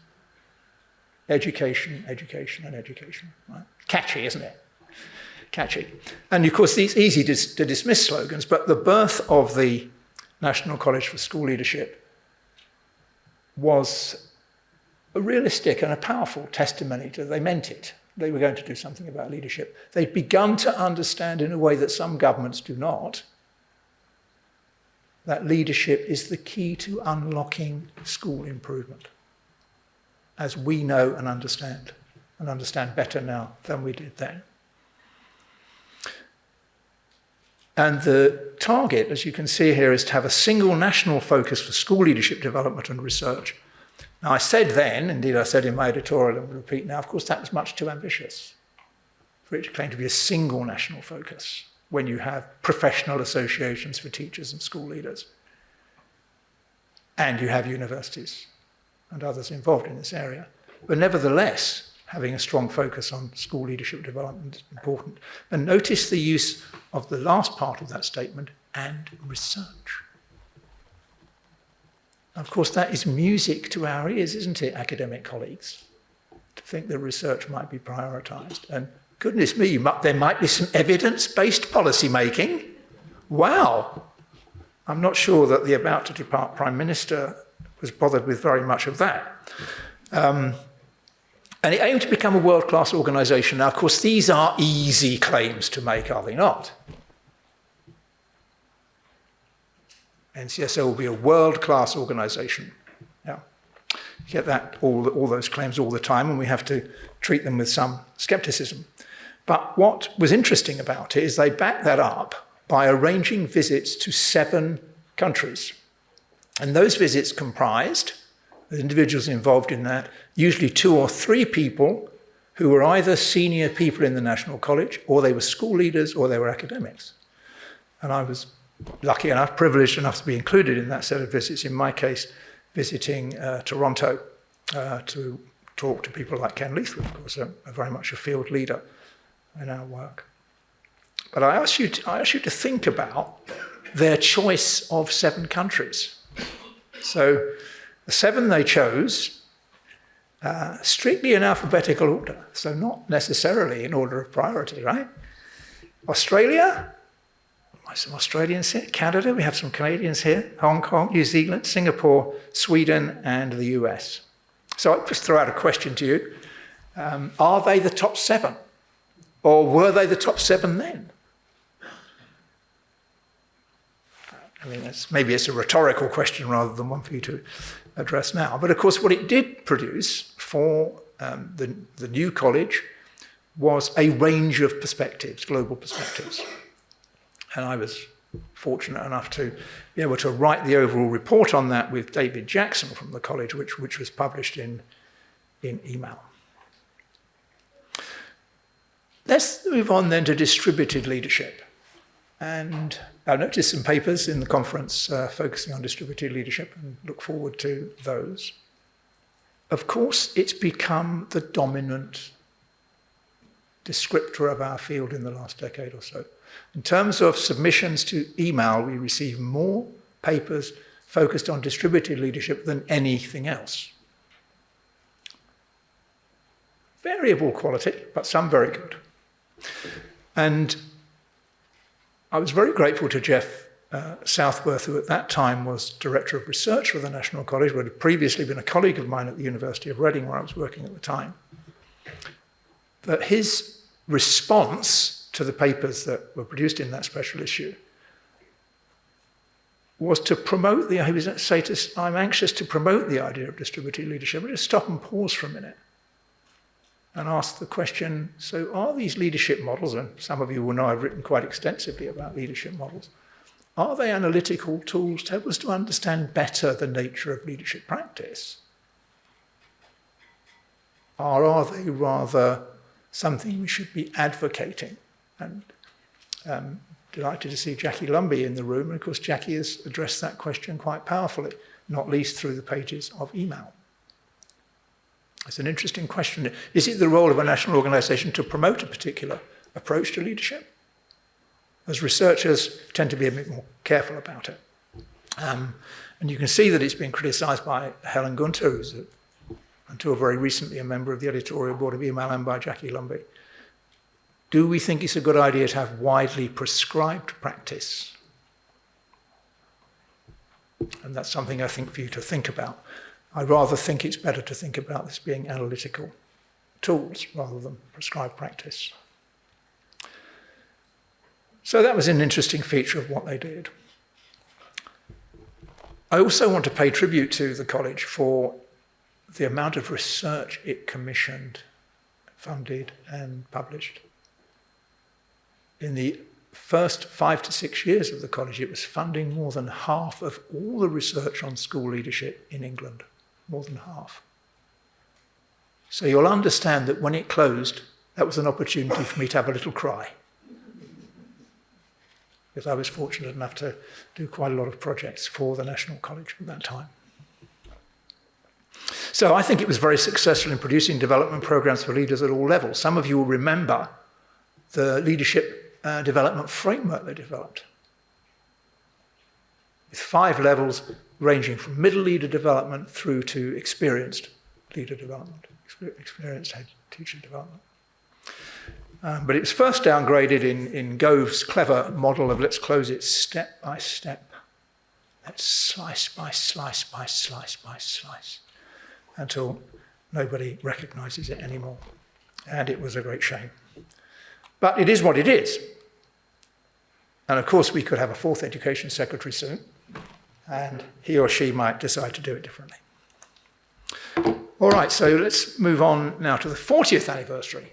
education, education, and education. Right? Catchy, isn't it? Catchy. And of course, it's easy to dismiss slogans, but the birth of the National College for School Leadership was a realistic and a powerful testimony to they meant it. They were going to do something about leadership. They'd begun to understand in a way that some governments do not, that leadership is the key to unlocking school improvement, as we know and understand better now than we did then. And the target, as you can see here, is to have a single national focus for school leadership development and research. Now, I said then, indeed I said in my editorial, and will repeat now, of course, that was much too ambitious for it to claim to be a single national focus when you have professional associations for teachers and school leaders, and you have universities and others involved in this area. But nevertheless, having a strong focus on school leadership development is important. And notice the use of the last part of that statement, and research. Of course, that is music to our ears, isn't it, academic colleagues? To think that research might be prioritised. And goodness me, there might be some evidence-based policy making. Wow. I'm not sure that the about-to-depart Prime Minister was bothered with very much of that. And it aimed to become a world-class organisation. Now, of course, these are easy claims to make, are they not? NCSO will be a world-class organisation. Yeah. You get that, all those claims all the time, and we have to treat them with some scepticism. But what was interesting about it is they backed that up by arranging visits to 7 countries. And those visits comprised, the individuals involved in that, usually 2 or 3 people who were either senior people in the National College, or they were school leaders, or they were academics. And I was lucky enough, privileged enough to be included in that set of visits, in my case, visiting Toronto to talk to people like Ken Leithwood, of course, very much a field leader in our work. But I ask you to think about their choice of 7 countries. So the 7 they chose, strictly in alphabetical order, so not necessarily in order of priority, right? Australia, some Australians here, Canada, we have some Canadians here, Hong Kong, New Zealand, Singapore, Sweden, and the US. So I'll just throw out a question to you. Are they the top 7? Or were they the top 7 then? I mean, maybe it's a rhetorical question rather than one for you to address now. But of course, what it did produce for the new college was a range of perspectives, global perspectives. And I was fortunate enough to be able to write the overall report on that with David Jackson from the college, which was published in EMAL. Let's move on then to distributed leadership. And I noticed some papers in the conference focusing on distributed leadership and look forward to those. Of course, it's become the dominant descriptor of our field in the last decade or so. In terms of submissions to EMAL, we receive more papers focused on distributed leadership than anything else. Variable quality, but some very good. And I was very grateful to Jeff Southworth, who at that time was Director of Research for the National College, who had previously been a colleague of mine at the University of Reading, where I was working at the time, that his response to the papers that were produced in that special issue was to promote he was say to us, I'm anxious to promote the idea of distributed leadership. But just stop and pause for a minute and ask the question, so are these leadership models, and some of you will know I've written quite extensively about leadership models, are they analytical tools to help us to understand better the nature of leadership practice? Or are they rather something we should be advocating? And delighted to see Jackie Lumbey in the room. And of course, Jackie has addressed that question quite powerfully, not least through the pages of EMAL. It's an interesting question. Is it the role of a national organisation to promote a particular approach to leadership? As researchers tend to be a bit more careful about it. And you can see that it's been criticised by Helen Gunter, who's until very recently a member of the editorial board of EMAL, and by Jackie Lumbey. Do we think it's a good idea to have widely prescribed practice? And that's something I think for you to think about. I rather think it's better to think about this being analytical tools rather than prescribed practice. So that was an interesting feature of what they did. I also want to pay tribute to the college for the amount of research it commissioned, funded, and published. In the first 5 to 6 years of the college, it was funding more than half of all the research on school leadership in England, more than half. So you'll understand that when it closed, that was an opportunity for me to have a little cry. Because I was fortunate enough to do quite a lot of projects for the National College at that time. So I think it was very successful in producing development programs for leaders at all levels. Some of you will remember the leadership development framework they developed, with 5 levels ranging from middle leader development through to experienced leader development, experienced head teacher development. But it was first downgraded in Gove's clever model of let's close it step by step. Let's slice by slice by slice by slice until nobody recognises it anymore. And it was a great shame. But it is what it is. And of course, we could have a 4th education secretary soon, and he or she might decide to do it differently. All right, so let's move on now to the 40th anniversary.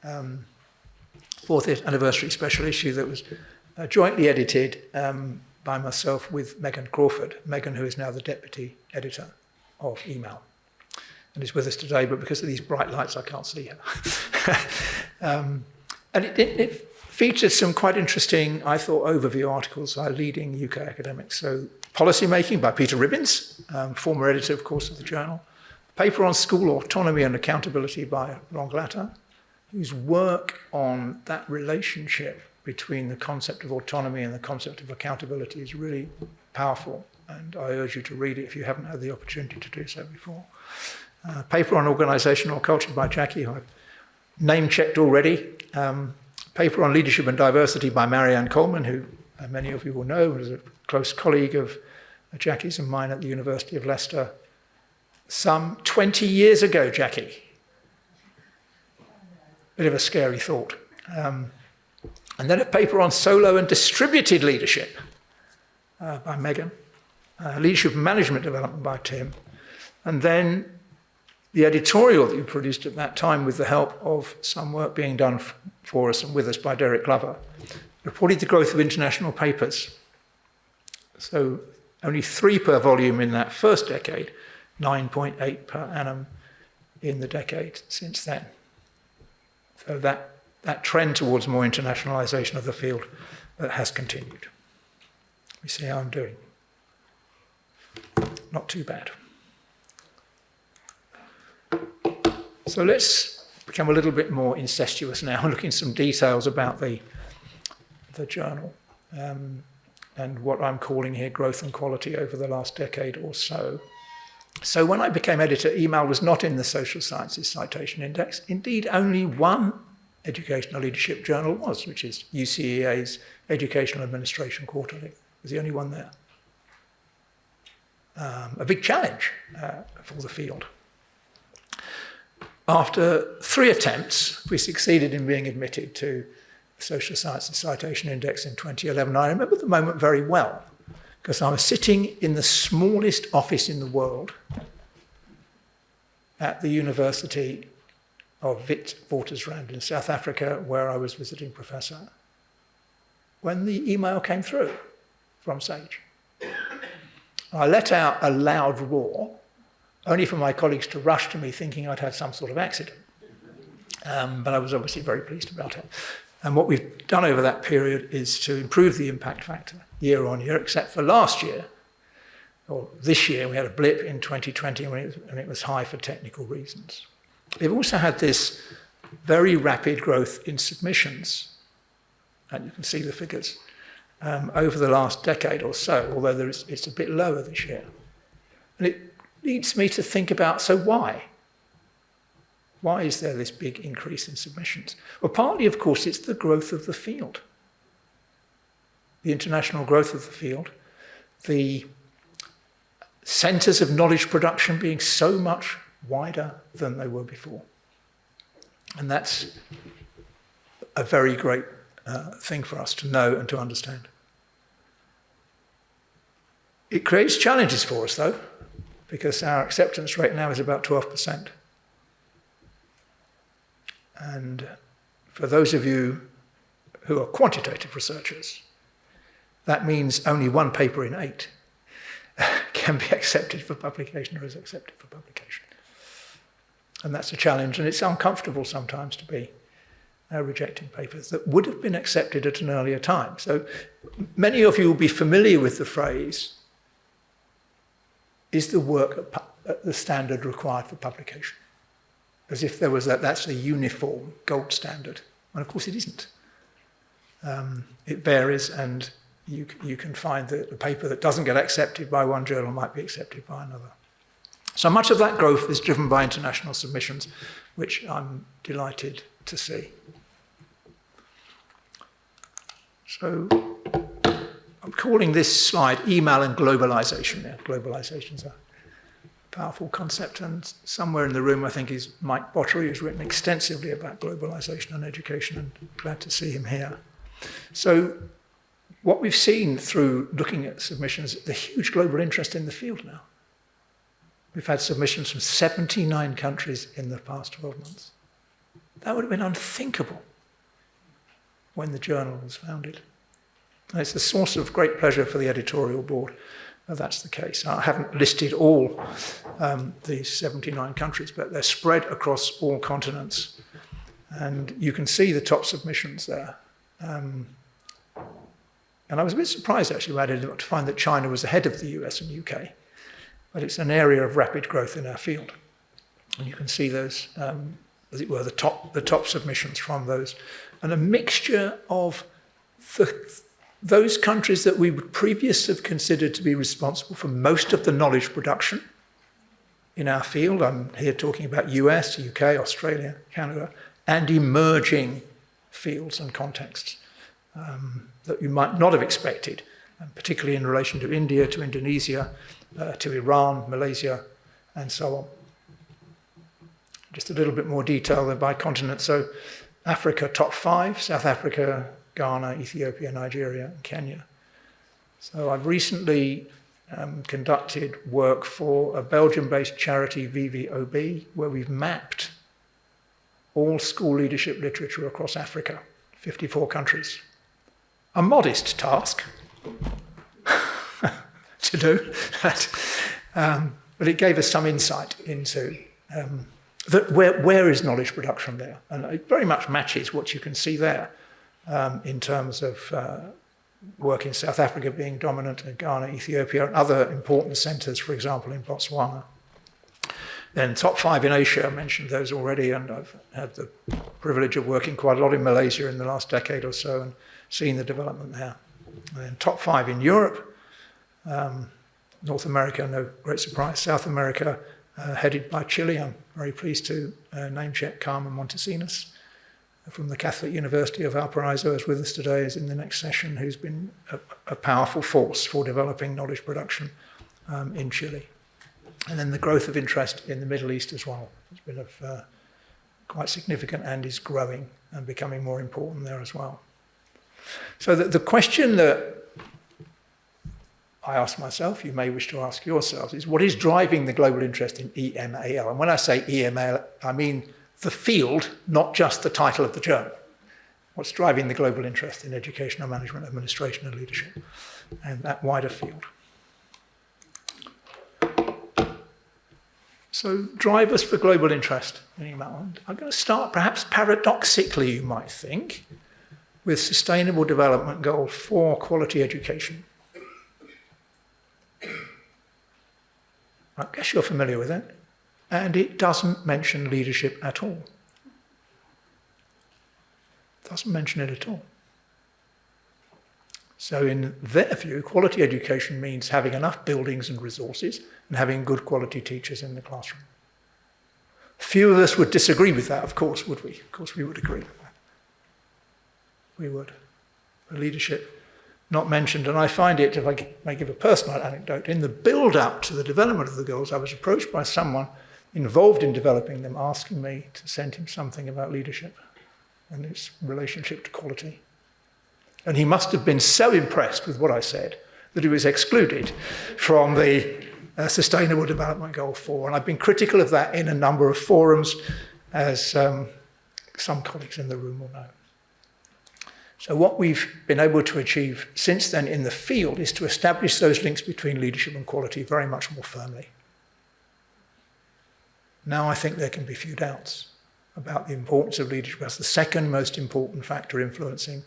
40th anniversary special issue that was jointly edited by myself with Megan Crawford. Megan, who is now the deputy editor of EMAL, and is with us today, but because of these bright lights, I can't see her. And it featured some quite interesting, I thought, overview articles by leading UK academics. So Policy Making by Peter Ribbins, former editor, of course, of the journal. A paper on school autonomy and accountability by Ron Glatter, whose work on that relationship between the concept of autonomy and the concept of accountability is really powerful. And I urge you to read it if you haven't had the opportunity to do so before. A paper on organisational culture by Jackie, who I've name-checked already. Paper on leadership and diversity by Marianne Coleman, who many of you will know was a close colleague of Jackie's and mine at the University of Leicester some 20 years ago, Jackie. Bit of a scary thought. And then a paper on solo and distributed leadership by Megan. Leadership and management development by Tim. And then the editorial that you produced at that time with the help of some work being done for us and with us by Derek Glover, reported the growth of international papers. So only 3 per volume in that first decade, 9.8 per annum in the decade since then. So that trend towards more internationalisation of the field has continued. We see how I'm doing. Not too bad. So let's become a little bit more incestuous now and look in some details about the journal and what I'm calling here growth and quality over the last decade or so. So when I became editor, EMAL was not in the Social Sciences Citation Index. Indeed, only one educational leadership journal was, which is UCEA's Educational Administration Quarterly. It was the only one there. A big challenge for the field. After 3 attempts, we succeeded in being admitted to the Social Sciences Citation Index in 2011. I remember the moment very well, because I was sitting in the smallest office in the world at the University of Witwatersrand in South Africa, where I was visiting professor, when the email came through from SAGE. I let out a loud roar, only for my colleagues to rush to me thinking I'd had some sort of accident. But I was obviously very pleased about it. And what we've done over that period is to improve the impact factor year on year, except for last year, or this year, we had a blip in 2020 and it was high for technical reasons. We've also had this very rapid growth in submissions, and you can see the figures, over the last decade or so, although it's a bit lower this year. And it leads me to think about, so why? Why is there this big increase in submissions? Well, partly, of course, it's the growth of the field, the international growth of the field, the centres of knowledge production being so much wider than they were before. And that's a very great thing for us to know and to understand. It creates challenges for us, though, because our acceptance rate now is about 12%. And for those of you who are quantitative researchers, that means only 1 paper in 8 can be accepted for publication or is accepted for publication. And that's a challenge, and it's uncomfortable sometimes to be rejecting papers that would have been accepted at an earlier time. So many of you will be familiar with the phrase, is the work at the standard required for publication? As if there was that's a uniform gold standard. And of course it isn't. It varies, and you can find that a paper that doesn't get accepted by one journal might be accepted by another. So much of that growth is driven by international submissions, which I'm delighted to see. So I'm calling this slide EMAL and globalization. Yeah, globalization's a powerful concept, and somewhere in the room I think is Mike Bottery, who's written extensively about globalization and education, and glad to see him here. So what we've seen through looking at submissions, the huge global interest in the field now. We've had submissions from 79 countries in the past 12 months. That would have been unthinkable when the journal was founded. And it's a source of great pleasure for the editorial board that that's the case. I haven't listed all these 79 countries, but they're spread across all continents. And you can see the top submissions there. And I was a bit surprised, actually, when I did look, to find that China was ahead of the US and UK. But it's an area of rapid growth in our field. And you can see those, as it were, the top submissions from those. And a mixture of those countries that we would previously have considered to be responsible for most of the knowledge production in our field. I'm here talking about US, UK, Australia, Canada, and emerging fields and contexts that you might not have expected, and particularly in relation to India, to Indonesia, to Iran, Malaysia, and so on. Just a little bit more detail there by continent. So Africa, top 5, South Africa, Ghana, Ethiopia, Nigeria, and Kenya. So I've recently conducted work for a Belgium-based charity, VVOB, where we've mapped all school leadership literature across Africa, 54 countries. A modest task to do that, but it gave us some insight into where is knowledge production there, and it very much matches what you can see there in terms of work in South Africa being dominant, and Ghana, Ethiopia, and other important centres, for example, in Botswana. Then top 5 in Asia, I mentioned those already, and I've had the privilege of working quite a lot in Malaysia in the last decade or so and seeing the development there. And then top 5 in Europe, North America, no great surprise, South America, headed by Chile. I'm very pleased to name check Carmen Montesinos from the Catholic University of Valparaiso, is with us today, is in the next session, who's been a powerful force for developing knowledge production in Chile. And then the growth of interest in the Middle East as well. It's been quite significant and is growing and becoming more important there as well. So the question that I ask myself, you may wish to ask yourselves, is what is driving the global interest in EMAL? And when I say EMAL, I mean the field, not just the title of the journal. What's driving the global interest in educational management, administration, and leadership, and that wider field? So drivers for global interest in EMAL. I'm going to start, perhaps paradoxically, you might think, with Sustainable Development Goal 4, quality education. I guess you're familiar with it. And it doesn't mention leadership at all. Doesn't mention it at all. So in their view, quality education means having enough buildings and resources and having good quality teachers in the classroom. Few of us would disagree with that, of course, would we? Of course we would agree with that. We would. The leadership not mentioned, and I find it, if I may give a personal anecdote, in the build-up to the development of the goals, I was approached by someone involved in developing them, asking me to send him something about leadership and its relationship to quality. And he must have been so impressed with what I said that he was excluded from the Sustainable Development Goal 4. And I've been critical of that in a number of forums, as some colleagues in the room will know. So what we've been able to achieve since then in the field is to establish those links between leadership and quality very much more firmly. Now I think there can be few doubts about the importance of leadership as the second most important factor influencing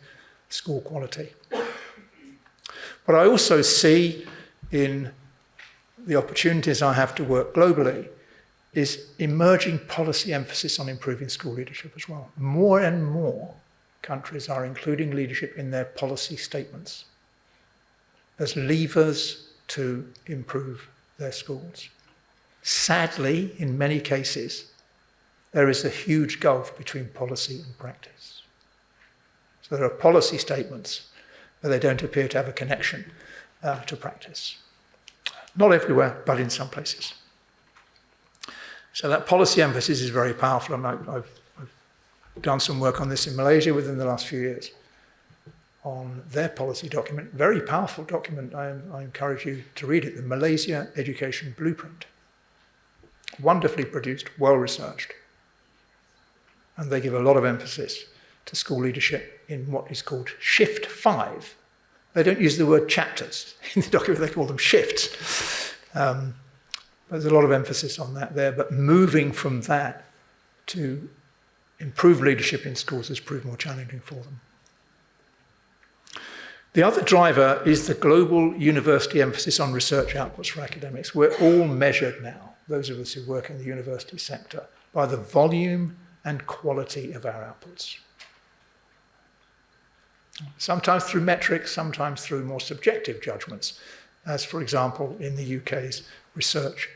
school quality. But I also see in the opportunities I have to work globally is emerging policy emphasis on improving school leadership as well. More and more countries are including leadership in their policy statements as levers to improve their schools. Sadly, in many cases, there is a huge gulf between policy and practice. So there are policy statements, but they don't appear to have a connection to practice. Not everywhere, but in some places. So that policy emphasis is very powerful, and I've done some work on this in Malaysia within the last few years on their policy document, very powerful document. I encourage you to read it, the Malaysia Education Blueprint. Wonderfully produced, well-researched. And they give a lot of emphasis to school leadership in what is called Shift 5. They don't use the word chapters in the document, they call them shifts. There's a lot of emphasis on that there, but moving from that to improve leadership in schools has proved more challenging for them. The other driver is the global university emphasis on research outputs for academics. We're all measured now, those of us who work in the university sector, by the volume and quality of our outputs. Sometimes through metrics, sometimes through more subjective judgments, as for example in the UK's research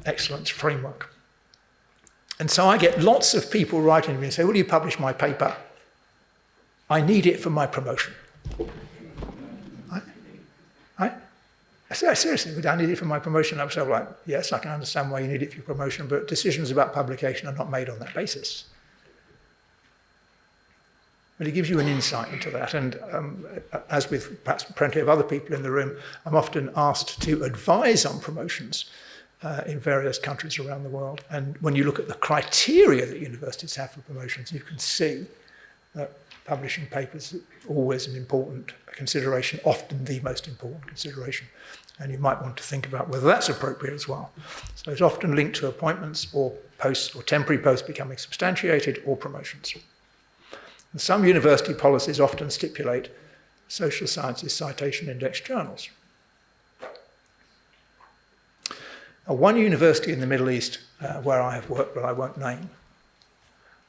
excellence framework. And so I get lots of people writing to me and say, will you publish my paper? I need it for my promotion. I say, seriously, would I need it for my promotion? I was like, yes, I can understand why you need it for your promotion, but decisions about publication are not made on that basis. But it gives you an insight into that. And as with perhaps plenty of other people in the room, I'm often asked to advise on promotions in various countries around the world. And when you look at the criteria that universities have for promotions, you can see that publishing papers is always an important consideration, often the most important consideration. And you might want to think about whether that's appropriate as well. So it's often linked to appointments or posts or temporary posts becoming substantiated or promotions. And some university policies often stipulate social sciences citation index journals. Now, one university in the Middle East where I have worked, but I won't name,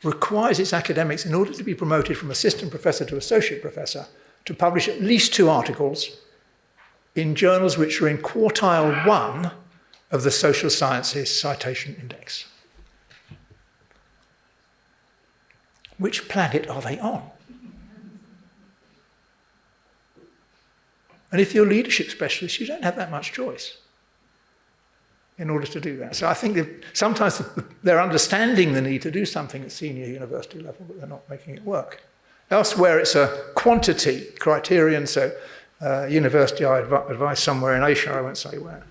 requires its academics, in order to be promoted from assistant professor to associate professor, to publish at least 2 articles in journals which are in quartile 1 of the social sciences citation index. Which planet are they on? And if you're a leadership specialist, you don't have that much choice in order to do that. So I think that sometimes they're understanding the need to do something at senior university level, but they're not making it work. Elsewhere, it's a quantity criterion. So university I advise somewhere in Asia, I won't say where,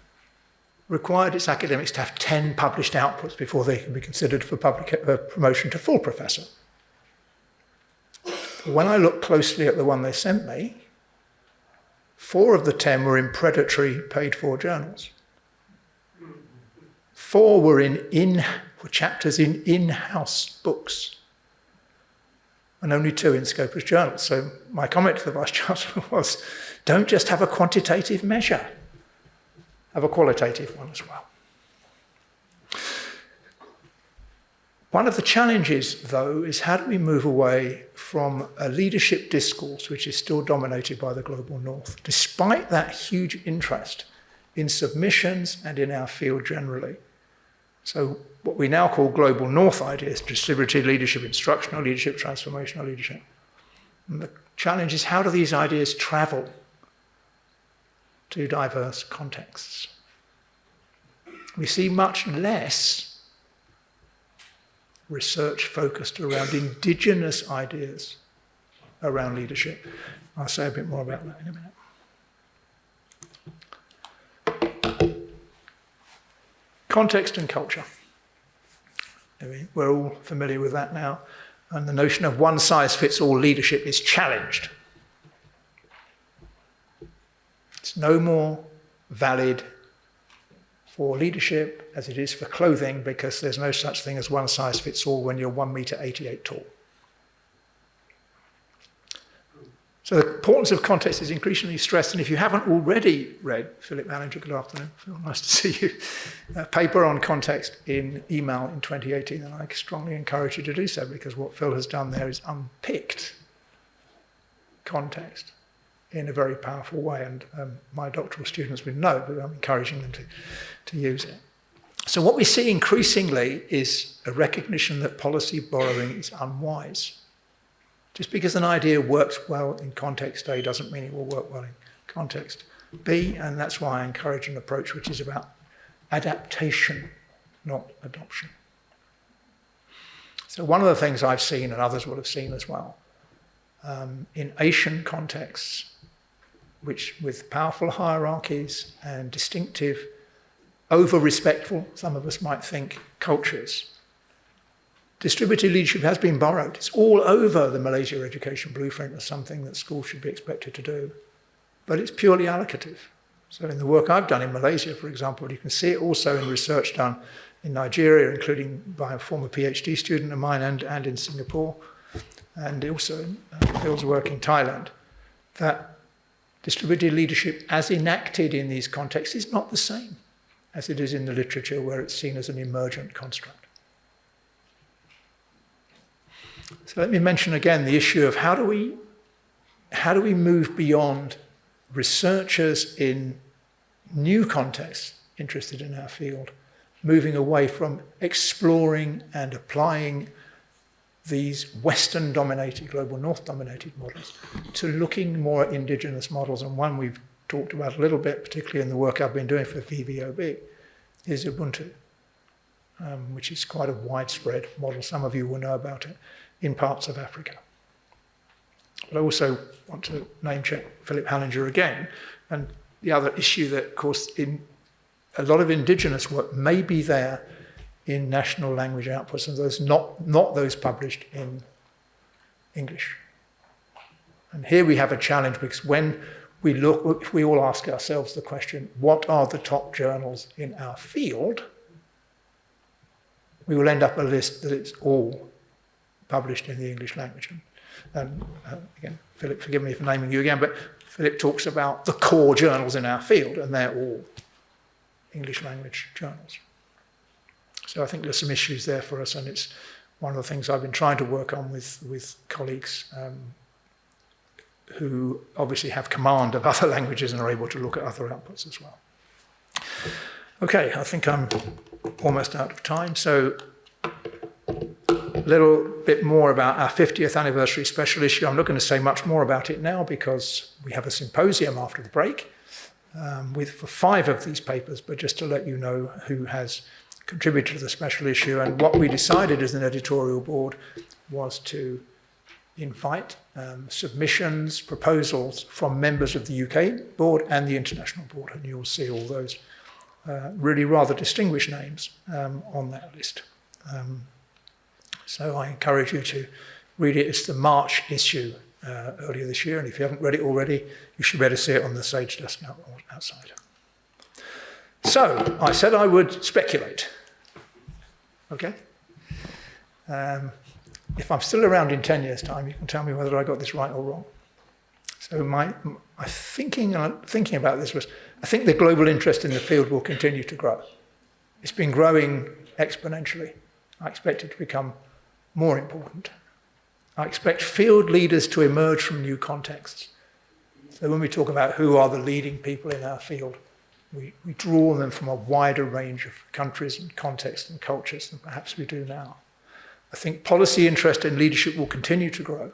required its academics to have 10 published outputs before they can be considered for promotion to full professor. When I looked closely at the one they sent me, 4 of the 10 were in predatory paid-for journals. 4 were were chapters in in-house books, and only 2 in Scopus journals. So my comment to the Vice-Chancellor was, don't just have a quantitative measure, have a qualitative one as well. One of the challenges, though, is how do we move away from a leadership discourse which is still dominated by the global north, despite that huge interest in submissions and in our field generally. So what we now call global north ideas, distributed leadership, instructional leadership, transformational leadership. And the challenge is, how do these ideas travel to diverse contexts? We see much less research focused around indigenous ideas around leadership. I'll say a bit more about that in a minute. Context and culture. We're all familiar with that now. And the notion of one-size-fits-all leadership is challenged. It's no more valid for leadership as it is for clothing, because there's no such thing as one-size-fits-all when you're 1.88 meters tall. So the importance of context is increasingly stressed, and if you haven't already read Philip Manager, good afternoon, Phil, nice to see you, a paper on context in EMAL in 2018, and I strongly encourage you to do so, because what Phil has done there is unpicked context in a very powerful way, and my doctoral students would know, but I'm encouraging them to use it. So what we see increasingly is a recognition that policy borrowing is unwise. Just because an idea works well in context A doesn't mean it will work well in context B, and that's why I encourage an approach which is about adaptation, not adoption. So one of the things I've seen, and others will have seen as well, in Asian contexts, which with powerful hierarchies and distinctive, over-respectful, some of us might think, cultures, distributed leadership has been borrowed. It's all over the Malaysia Education Blueprint as something that schools should be expected to do, but it's purely allocative. So in the work I've done in Malaysia, for example, you can see it also in research done in Nigeria, including by a former PhD student of mine, and in Singapore, and also in Phil's work in Thailand. that distributed leadership as enacted in these contexts is not the same as it is in the literature where it's seen as an emergent construct. So let me mention again the issue of how do we move beyond researchers in new contexts interested in our field, moving away from exploring and applying these Western-dominated, global North-dominated models to looking more at indigenous models. And one we've talked about a little bit, particularly in the work I've been doing for VVOB, is Ubuntu, which is quite a widespread model. Some of you will know about it in parts of Africa. But I also want to name-check Philip Hallinger again. And the other issue that, of course, in a lot of indigenous work may be there in national language outputs, and those not those published in English. And here we have a challenge, because when we look, if we all ask ourselves the question, what are the top journals in our field? We will end up a list that it's all published in the English language. And again, Philip, forgive me for naming you again, but Philip talks about the core journals in our field, and they're all English language journals. So I think there's some issues there for us, and it's one of the things I've been trying to work on with colleagues who obviously have command of other languages and are able to look at other outputs as well. Okay, I think I'm almost out of time, so a little bit more about our 50th anniversary special issue. I'm not going to say much more about it now because we have a symposium after the break for 5 of these papers, but just to let you know who has contributed to the special issue. And what we decided as an editorial board was to invite submissions, proposals from members of the UK board and the international board, and you'll see all those really rather distinguished names on that list. So I encourage you to read it. It's the March issue earlier this year, and if you haven't read it already, you should better see it on the sage desk outside. So I said I would speculate. Okay? If I'm still around in 10 years' time, you can tell me whether I got this right or wrong. So my thinking about this was, I think the global interest in the field will continue to grow. It's been growing exponentially. I expect it to become more important. I expect field leaders to emerge from new contexts. So when we talk about who are the leading people in our field, we draw them from a wider range of countries and contexts and cultures than perhaps we do now. I think policy interest in leadership will continue to grow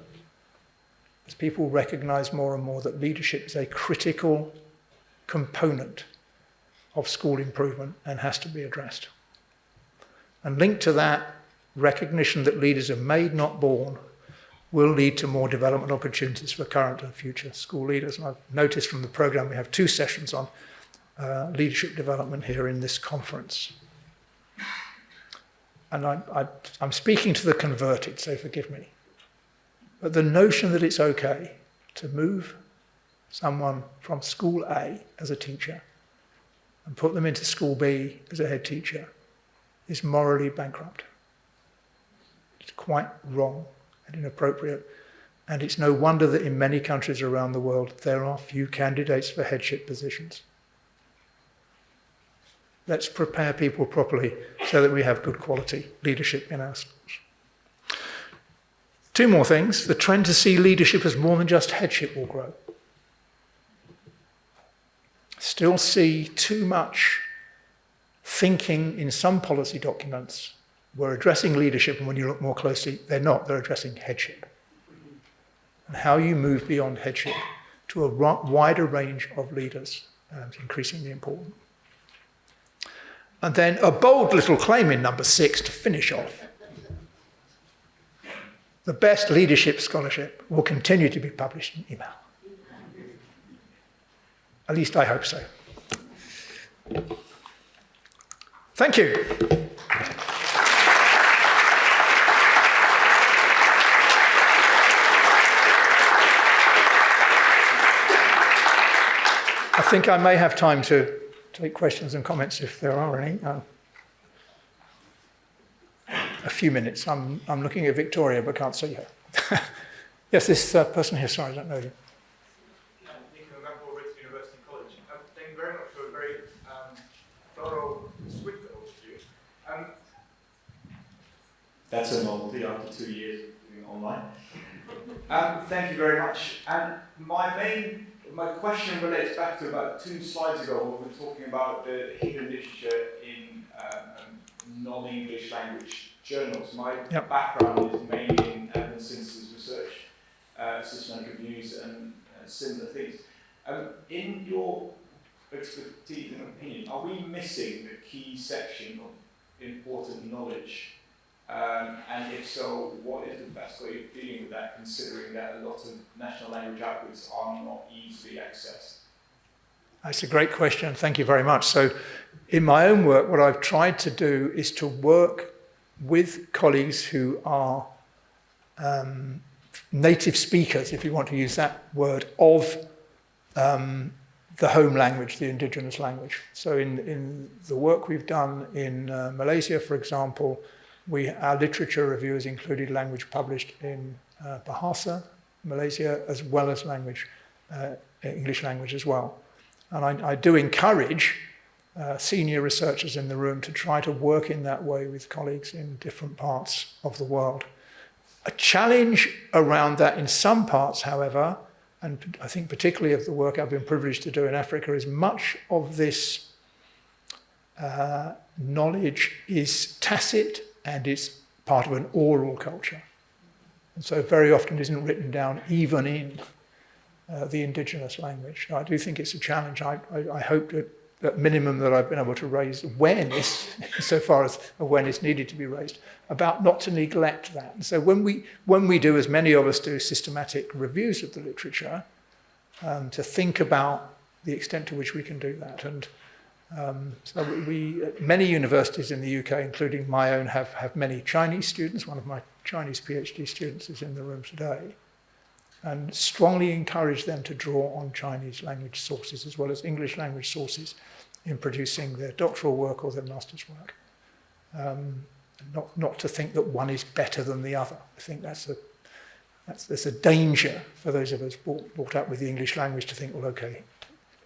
as people recognize more and more that leadership is a critical component of school improvement and has to be addressed. And linked to that, recognition that leaders are made, not born, will lead to more development opportunities for current and future school leaders. And I've noticed from the program we have 2 sessions on leadership development here in this conference. And I'm speaking to the converted, so forgive me. But the notion that it's okay to move someone from school A as a teacher and put them into school B as a head teacher is morally bankrupt. It's quite wrong and inappropriate. And it's no wonder that in many countries around the world, there are few candidates for headship positions. Let's prepare people properly so that we have good quality leadership in our schools. 2 more things. The trend to see leadership as more than just headship will grow. Still see too much thinking in some policy documents. We're addressing leadership, and when you look more closely, they're not. They're addressing headship. And how you move beyond headship to a wider range of leaders is increasingly important. And then a bold little claim in number 6 to finish off. The best leadership scholarship will continue to be published in EMAL. At least I hope so. Thank you. I think I may have time to take questions and comments if there are any. A few minutes. I'm looking at Victoria but can't see her. Yes, this person here, sorry, I don't know you. That's a novelty after 2 years doing it online. Thank you very much. And my question relates back to about 2 slides ago when we were talking about the hidden literature in non-English language journals. My background is mainly in evidence synthesis research, systematic reviews and similar things. In your expertise and opinion, are we missing the key section of important knowledge? And if so, what is the best way of dealing with that, considering that a lot of national language outputs are not easily accessed? That's a great question. Thank you very much. So in my own work, what I've tried to do is to work with colleagues who are native speakers, if you want to use that word, of the home language, the indigenous language. So in the work we've done in Malaysia, for example, our literature review has included language published in Bahasa, Malaysia, as well as English language as well. And I do encourage senior researchers in the room to try to work in that way with colleagues in different parts of the world. A challenge around that in some parts, however, and I think particularly of the work I've been privileged to do in Africa, is much of this knowledge is tacit and is part of an oral culture. And so very often isn't written down even in the indigenous language. I do think it's a challenge. I hope that at minimum that I've been able to raise awareness, so far as awareness needed to be raised, about not to neglect that. And so when we do, as many of us do, systematic reviews of the literature, to think about the extent to which we can do that. And so many universities in the UK, including my own, have many Chinese students. One of my Chinese PhD students is in the room today. And strongly encourage them to draw on Chinese language sources as well as English language sources in producing their doctoral work or their master's work. Not to think that one is better than the other. I think there's a danger for those of us brought up with the English language to think, well, okay,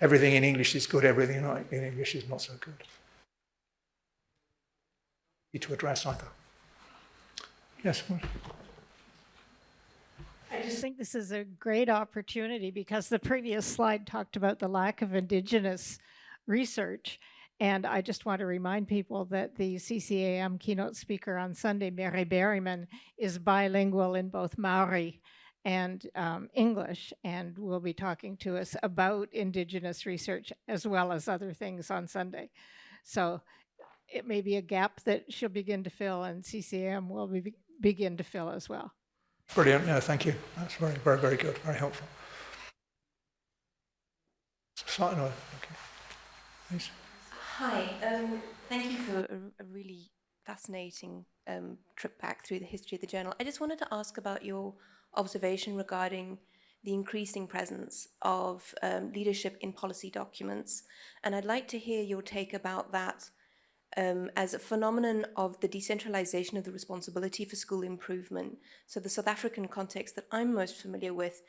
everything in English is good, everything in English is not so good. Need to address either. Yes. I just think this is a great opportunity because the previous slide talked about the lack of Indigenous research. And I just want to remind people that the CCAM keynote speaker on Sunday, Mary Berryman, is bilingual in both Maori and English, and will be talking to us about Indigenous research as well as other things on Sunday. So it may be a gap that she'll begin to fill, and CCAM will begin to fill as well. Brilliant. No, thank you. That's very, very, very good. Very helpful. Okay. Please. Hi. Thank you for a really fascinating trip back through the history of the journal. I just wanted to ask about your observation regarding the increasing presence of leadership in policy documents. And I'd like to hear your take about that as a phenomenon of the decentralization of the responsibility for school improvement. So the South African context that I'm most familiar with,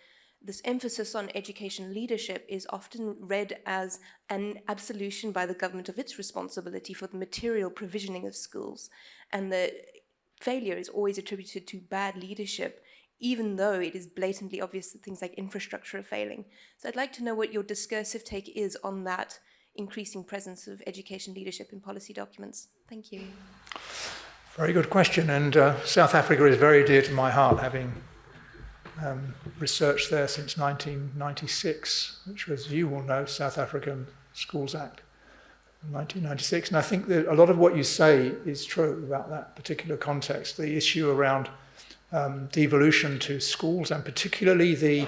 this emphasis on education leadership is often read as an absolution by the government of its responsibility for the material provisioning of schools. And the failure is always attributed to bad leadership, even though it is blatantly obvious that things like infrastructure are failing. So I'd like to know what your discursive take is on that increasing presence of education leadership in policy documents. Thank you. Very good question. And South Africa is very dear to my heart, having researched there since 1996, which was, you will know, South African Schools Act in 1996. And I think that a lot of what you say is true about that particular context, the issue around devolution to schools, and particularly the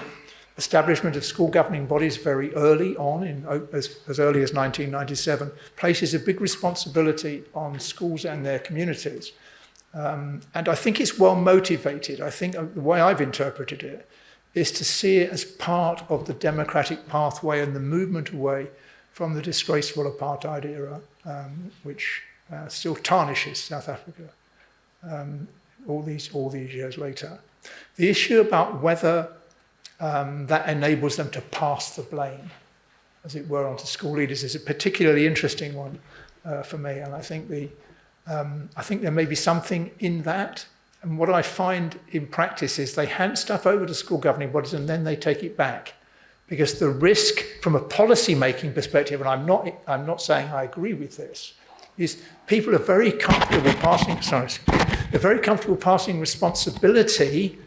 establishment of school governing bodies very early on, as early as 1997, places a big responsibility on schools and their communities. And I think it's well motivated. I think the way I've interpreted it is to see it as part of the democratic pathway and the movement away from the disgraceful apartheid era, which still tarnishes South Africa all these years later. The issue about whether that enables them to pass the blame, as it were, onto school leaders is a particularly interesting one for me. And I think there may be something in that. And what I find in practice is they hand stuff over to school governing bodies and then they take it back. Because the risk from a policy-making perspective, and I'm not saying I agree with this, is people are very comfortable passing responsibility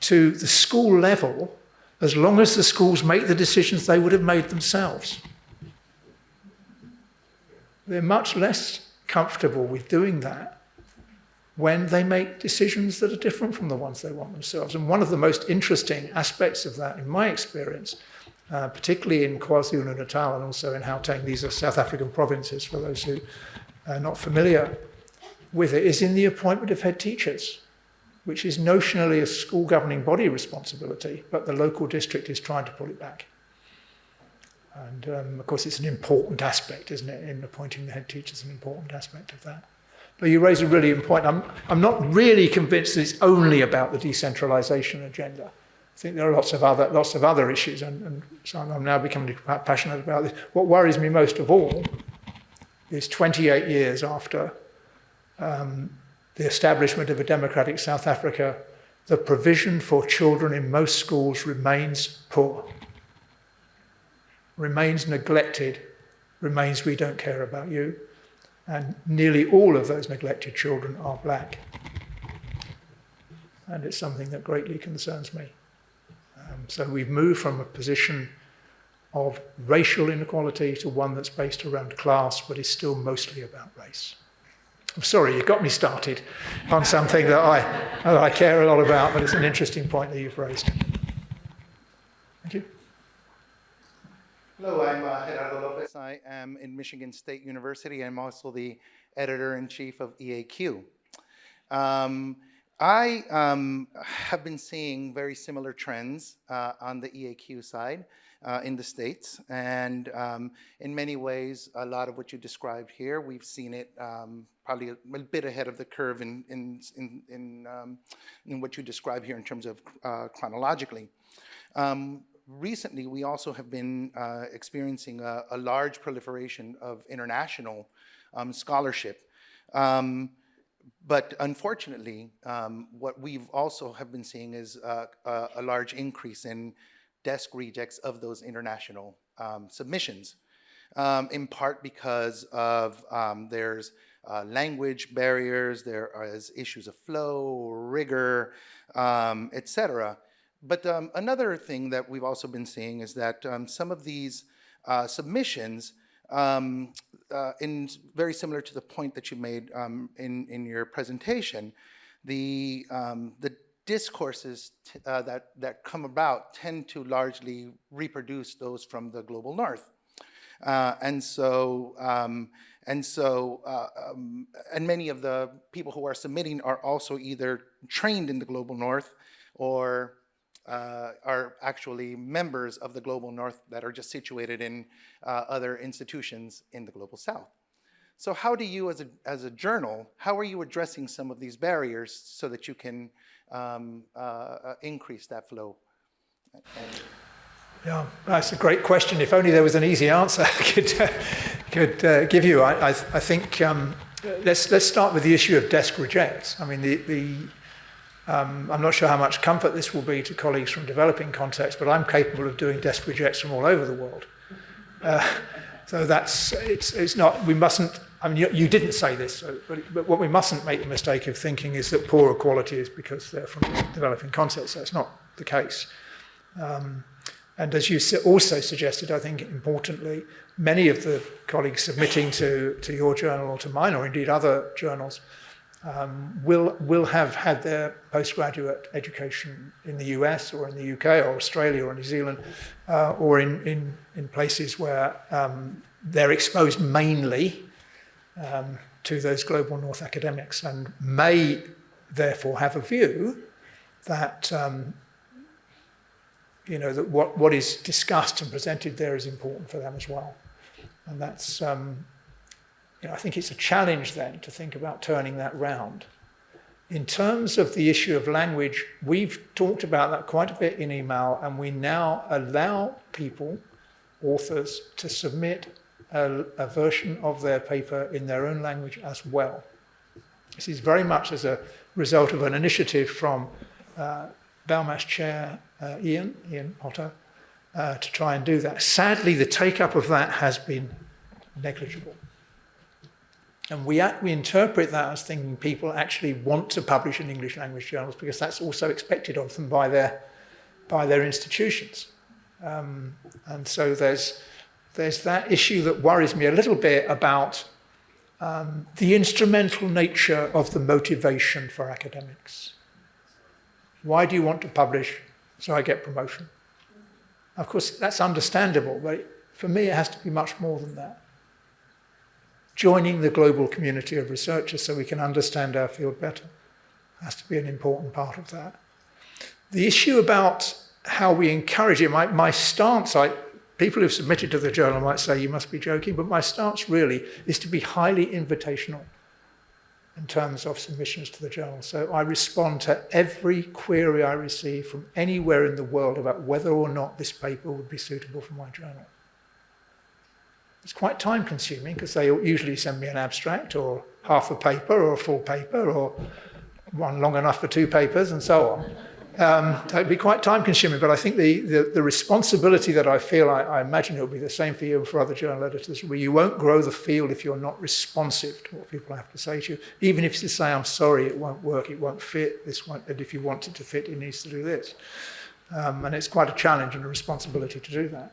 to the school level as long as the schools make the decisions they would have made themselves. They're much less comfortable with doing that when they make decisions that are different from the ones they want themselves. And one of the most interesting aspects of that, in my experience, particularly in KwaZulu-Natal and also in Gauteng, these are South African provinces for those who are not familiar with it, is in the appointment of head teachers, which is notionally a school governing body responsibility, but the local district is trying to pull it back. And of course, it's an important aspect, isn't it, in appointing the head teachers, an important aspect of that. But you raise a really important point. I'm not really convinced that it's only about the decentralisation agenda. I think there are lots of other issues, and so I'm now becoming passionate about this. What worries me most of all is 28 years after the establishment of a democratic South Africa, the provision for children in most schools remains poor, remains neglected, remains we don't care about you. And nearly all of those neglected children are black. And it's something that greatly concerns me. So we've moved from a position of racial inequality to one that's based around class, but is still mostly about race. I'm sorry, you got me started on something that I care a lot about, but it's an interesting point that you've raised. Thank you. Hello, I'm Gerardo Lopez. I am in Michigan State University. I'm also the editor-in-chief of EAQ. I have been seeing very similar trends on the EAQ side in the States. And in many ways, a lot of what you described here, we've seen it probably a bit ahead of the curve in what you describe here in terms of chronologically. Recently, we also have been experiencing a large proliferation of international scholarship. But unfortunately, what we've also have been seeing is a large increase in desk rejects of those international submissions, in part because of there's language barriers, there is issues of flow, rigor, et cetera. But another thing that we've also been seeing is that some of these submissions, very similar to the point that you made in your presentation, the discourses that come about tend to largely reproduce those from the global north. And many of the people who are submitting are also either trained in the global north or are actually members of the global north that are just situated in other institutions in the global south. So how do you, as a journal, how are you addressing some of these barriers so that you can increase that flow? Yeah, that's a great question. If only there was an easy answer I could give you. I think let's start with the issue of desk rejects. I mean, I'm not sure how much comfort this will be to colleagues from developing contexts, but I'm capable of doing desk rejects from all over the world. So it's not, we mustn't, I mean, you didn't say this, but what we mustn't make the mistake of thinking is that poorer quality is because they're from developing contexts. That's not the case. And as you also suggested, I think importantly, many of the colleagues submitting to your journal or to mine, or indeed other journals, will have had their postgraduate education in the US or in the UK or Australia or New Zealand, or in places where they're exposed mainly to those global north academics, and may therefore have a view that that what is discussed and presented there is important for them as well. And that's I think it's a challenge then to think about turning that round. In terms of the issue of language, we've talked about that quite a bit in EMAL, and we now allow people, authors, to submit a version of their paper in their own language as well. This is very much as a result of an initiative from BELMAS Chair Ian Potter, to try and do that. Sadly, the take-up of that has been negligible. And we interpret that as thinking people actually want to publish in English language journals because that's also expected of them by their institutions. And so there's that issue that worries me a little bit about the instrumental nature of the motivation for academics. Why do you want to publish? So I get promotion. Of course, that's understandable, but for me, it has to be much more than that. Joining the global community of researchers so we can understand our field better has to be an important part of that. The issue about how we encourage it, my stance, people who've submitted to the journal might say you must be joking, but my stance really is to be highly invitational in terms of submissions to the journal. So I respond to every query I receive from anywhere in the world about whether or not this paper would be suitable for my journal. It's quite time consuming because they usually send me an abstract or half a paper or a full paper or one long enough for 2 papers and so on. So it'd be quite time consuming, but I think the responsibility that I feel, I imagine it'll be the same for you and for other journal editors, where you won't grow the field if you're not responsive to what people have to say to you. Even if you say, I'm sorry, it won't work, it won't fit, this won't, and if you want it to fit, it needs to do this. And it's quite a challenge and a responsibility to do that.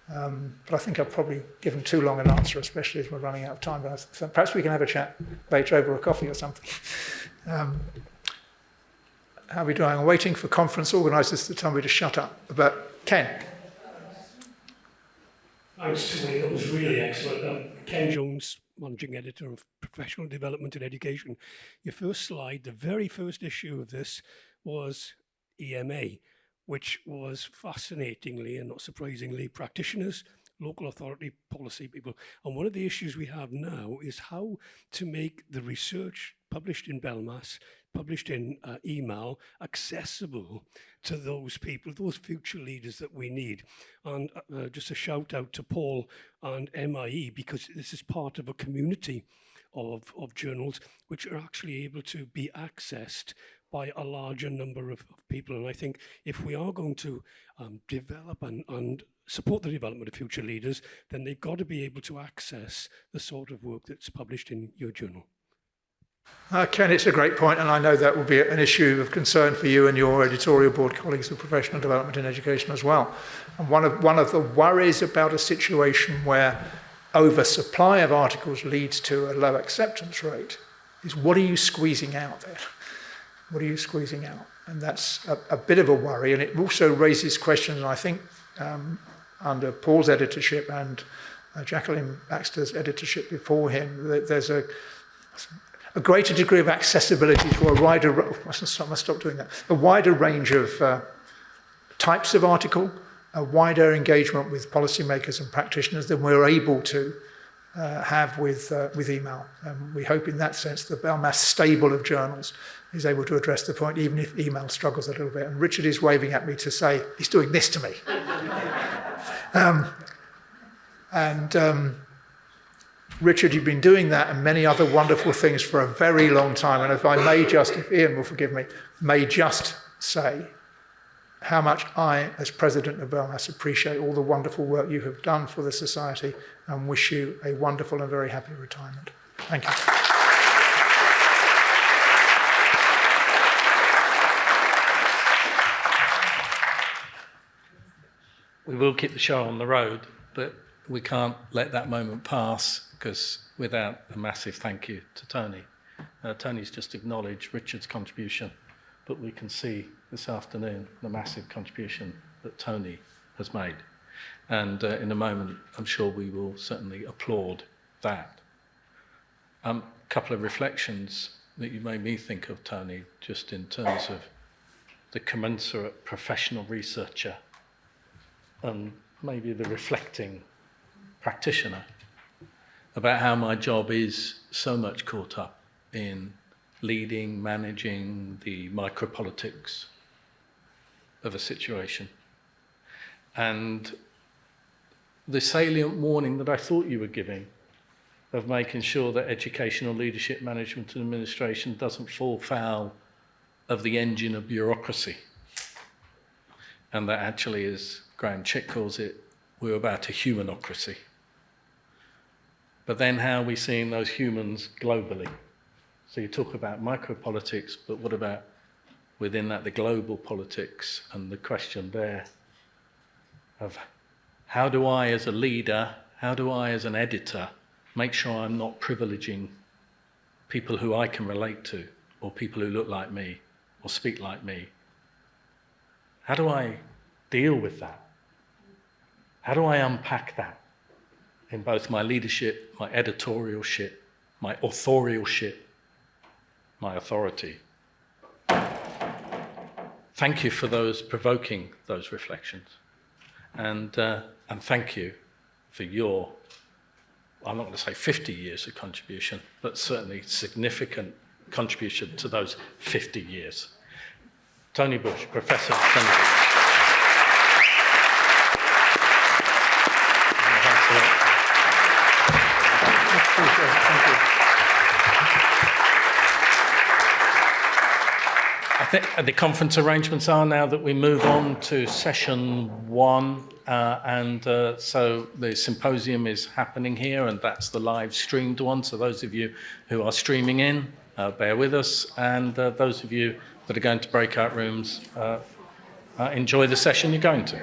But I think I've probably given too long an answer, especially as we're running out of time. But perhaps we can have a chat later over a coffee or something. How are we doing? I'm waiting for conference organisers to tell me to shut up. But Ken. Thanks, Tony. That was really excellent. Ken Jones, Managing Editor of Professional Development and Education. Your first slide, the very first issue of this was EMA, which was fascinatingly and not surprisingly practitioners, local authority, policy people. And one of the issues we have now is how to make the research published in BELMAS, published in EMAL, accessible to those people, those future leaders that we need. And just a shout out to Paul and MIE, because this is part of a community of journals which are actually able to be accessed by a larger number of people. And I think if we are going to develop and support the development of future leaders, then they've got to be able to access the sort of work that's published in your journal. Ken, it's a great point, and I know that will be an issue of concern for you and your editorial board colleagues of professional development in education as well. And one of the worries about a situation where oversupply of articles leads to a low acceptance rate is, what are you squeezing out there? What are you squeezing out? And that's a bit of a worry, and it also raises questions, and I think under Paul's editorship and Jacqueline Baxter's editorship before him, there's a greater degree of accessibility to a wider range of types of article, a wider engagement with policymakers and practitioners than we're able to have with EMAL. We hope in that sense the BELMAS stable of journals is able to address the point, even if EMAL struggles a little bit. And Richard is waving at me to say, he's doing this to me. Richard, you've been doing that and many other wonderful things for a very long time. And if I may just, if Ian will forgive me, may just say how much I, as president of BELMAS, appreciate all the wonderful work you have done for the society and wish you a wonderful and very happy retirement. Thank you. We will keep the show on the road, but we can't let that moment pass because without a massive thank you to Tony. Tony's just acknowledged Richard's contribution, but we can see this afternoon the massive contribution that Tony has made. And in a moment, I'm sure we will certainly applaud that. A couple of reflections that you made me think of, Tony, just in terms of the commensurate professional researcher and maybe the reflecting practitioner, about how my job is so much caught up in leading, managing the micropolitics of a situation. And the salient warning that I thought you were giving of making sure that educational leadership, management and administration doesn't fall foul of the engine of bureaucracy. And that actually, as Graham Chick calls it, we're about a humanocracy. But then how are we seeing those humans globally? So you talk about micropolitics, but what about within that the global politics, and the question there of how do I as a leader, how do I as an editor make sure I'm not privileging people who I can relate to, or people who look like me or speak like me? How do I deal with that? How do I unpack that in both my leadership, my editorialship, my authorialship, my authority? Thank you for provoking those reflections. And thank you for your, I'm not going to say 50 years of contribution, but certainly significant contribution to those 50 years. Tony Bush, Professor Tony Bush. I think the conference arrangements are now that we move on to session 1, so the symposium is happening here, and that's the live streamed one. So those of you who are streaming in, bear with us, and those of you that are going to breakout rooms, enjoy the session you're going to.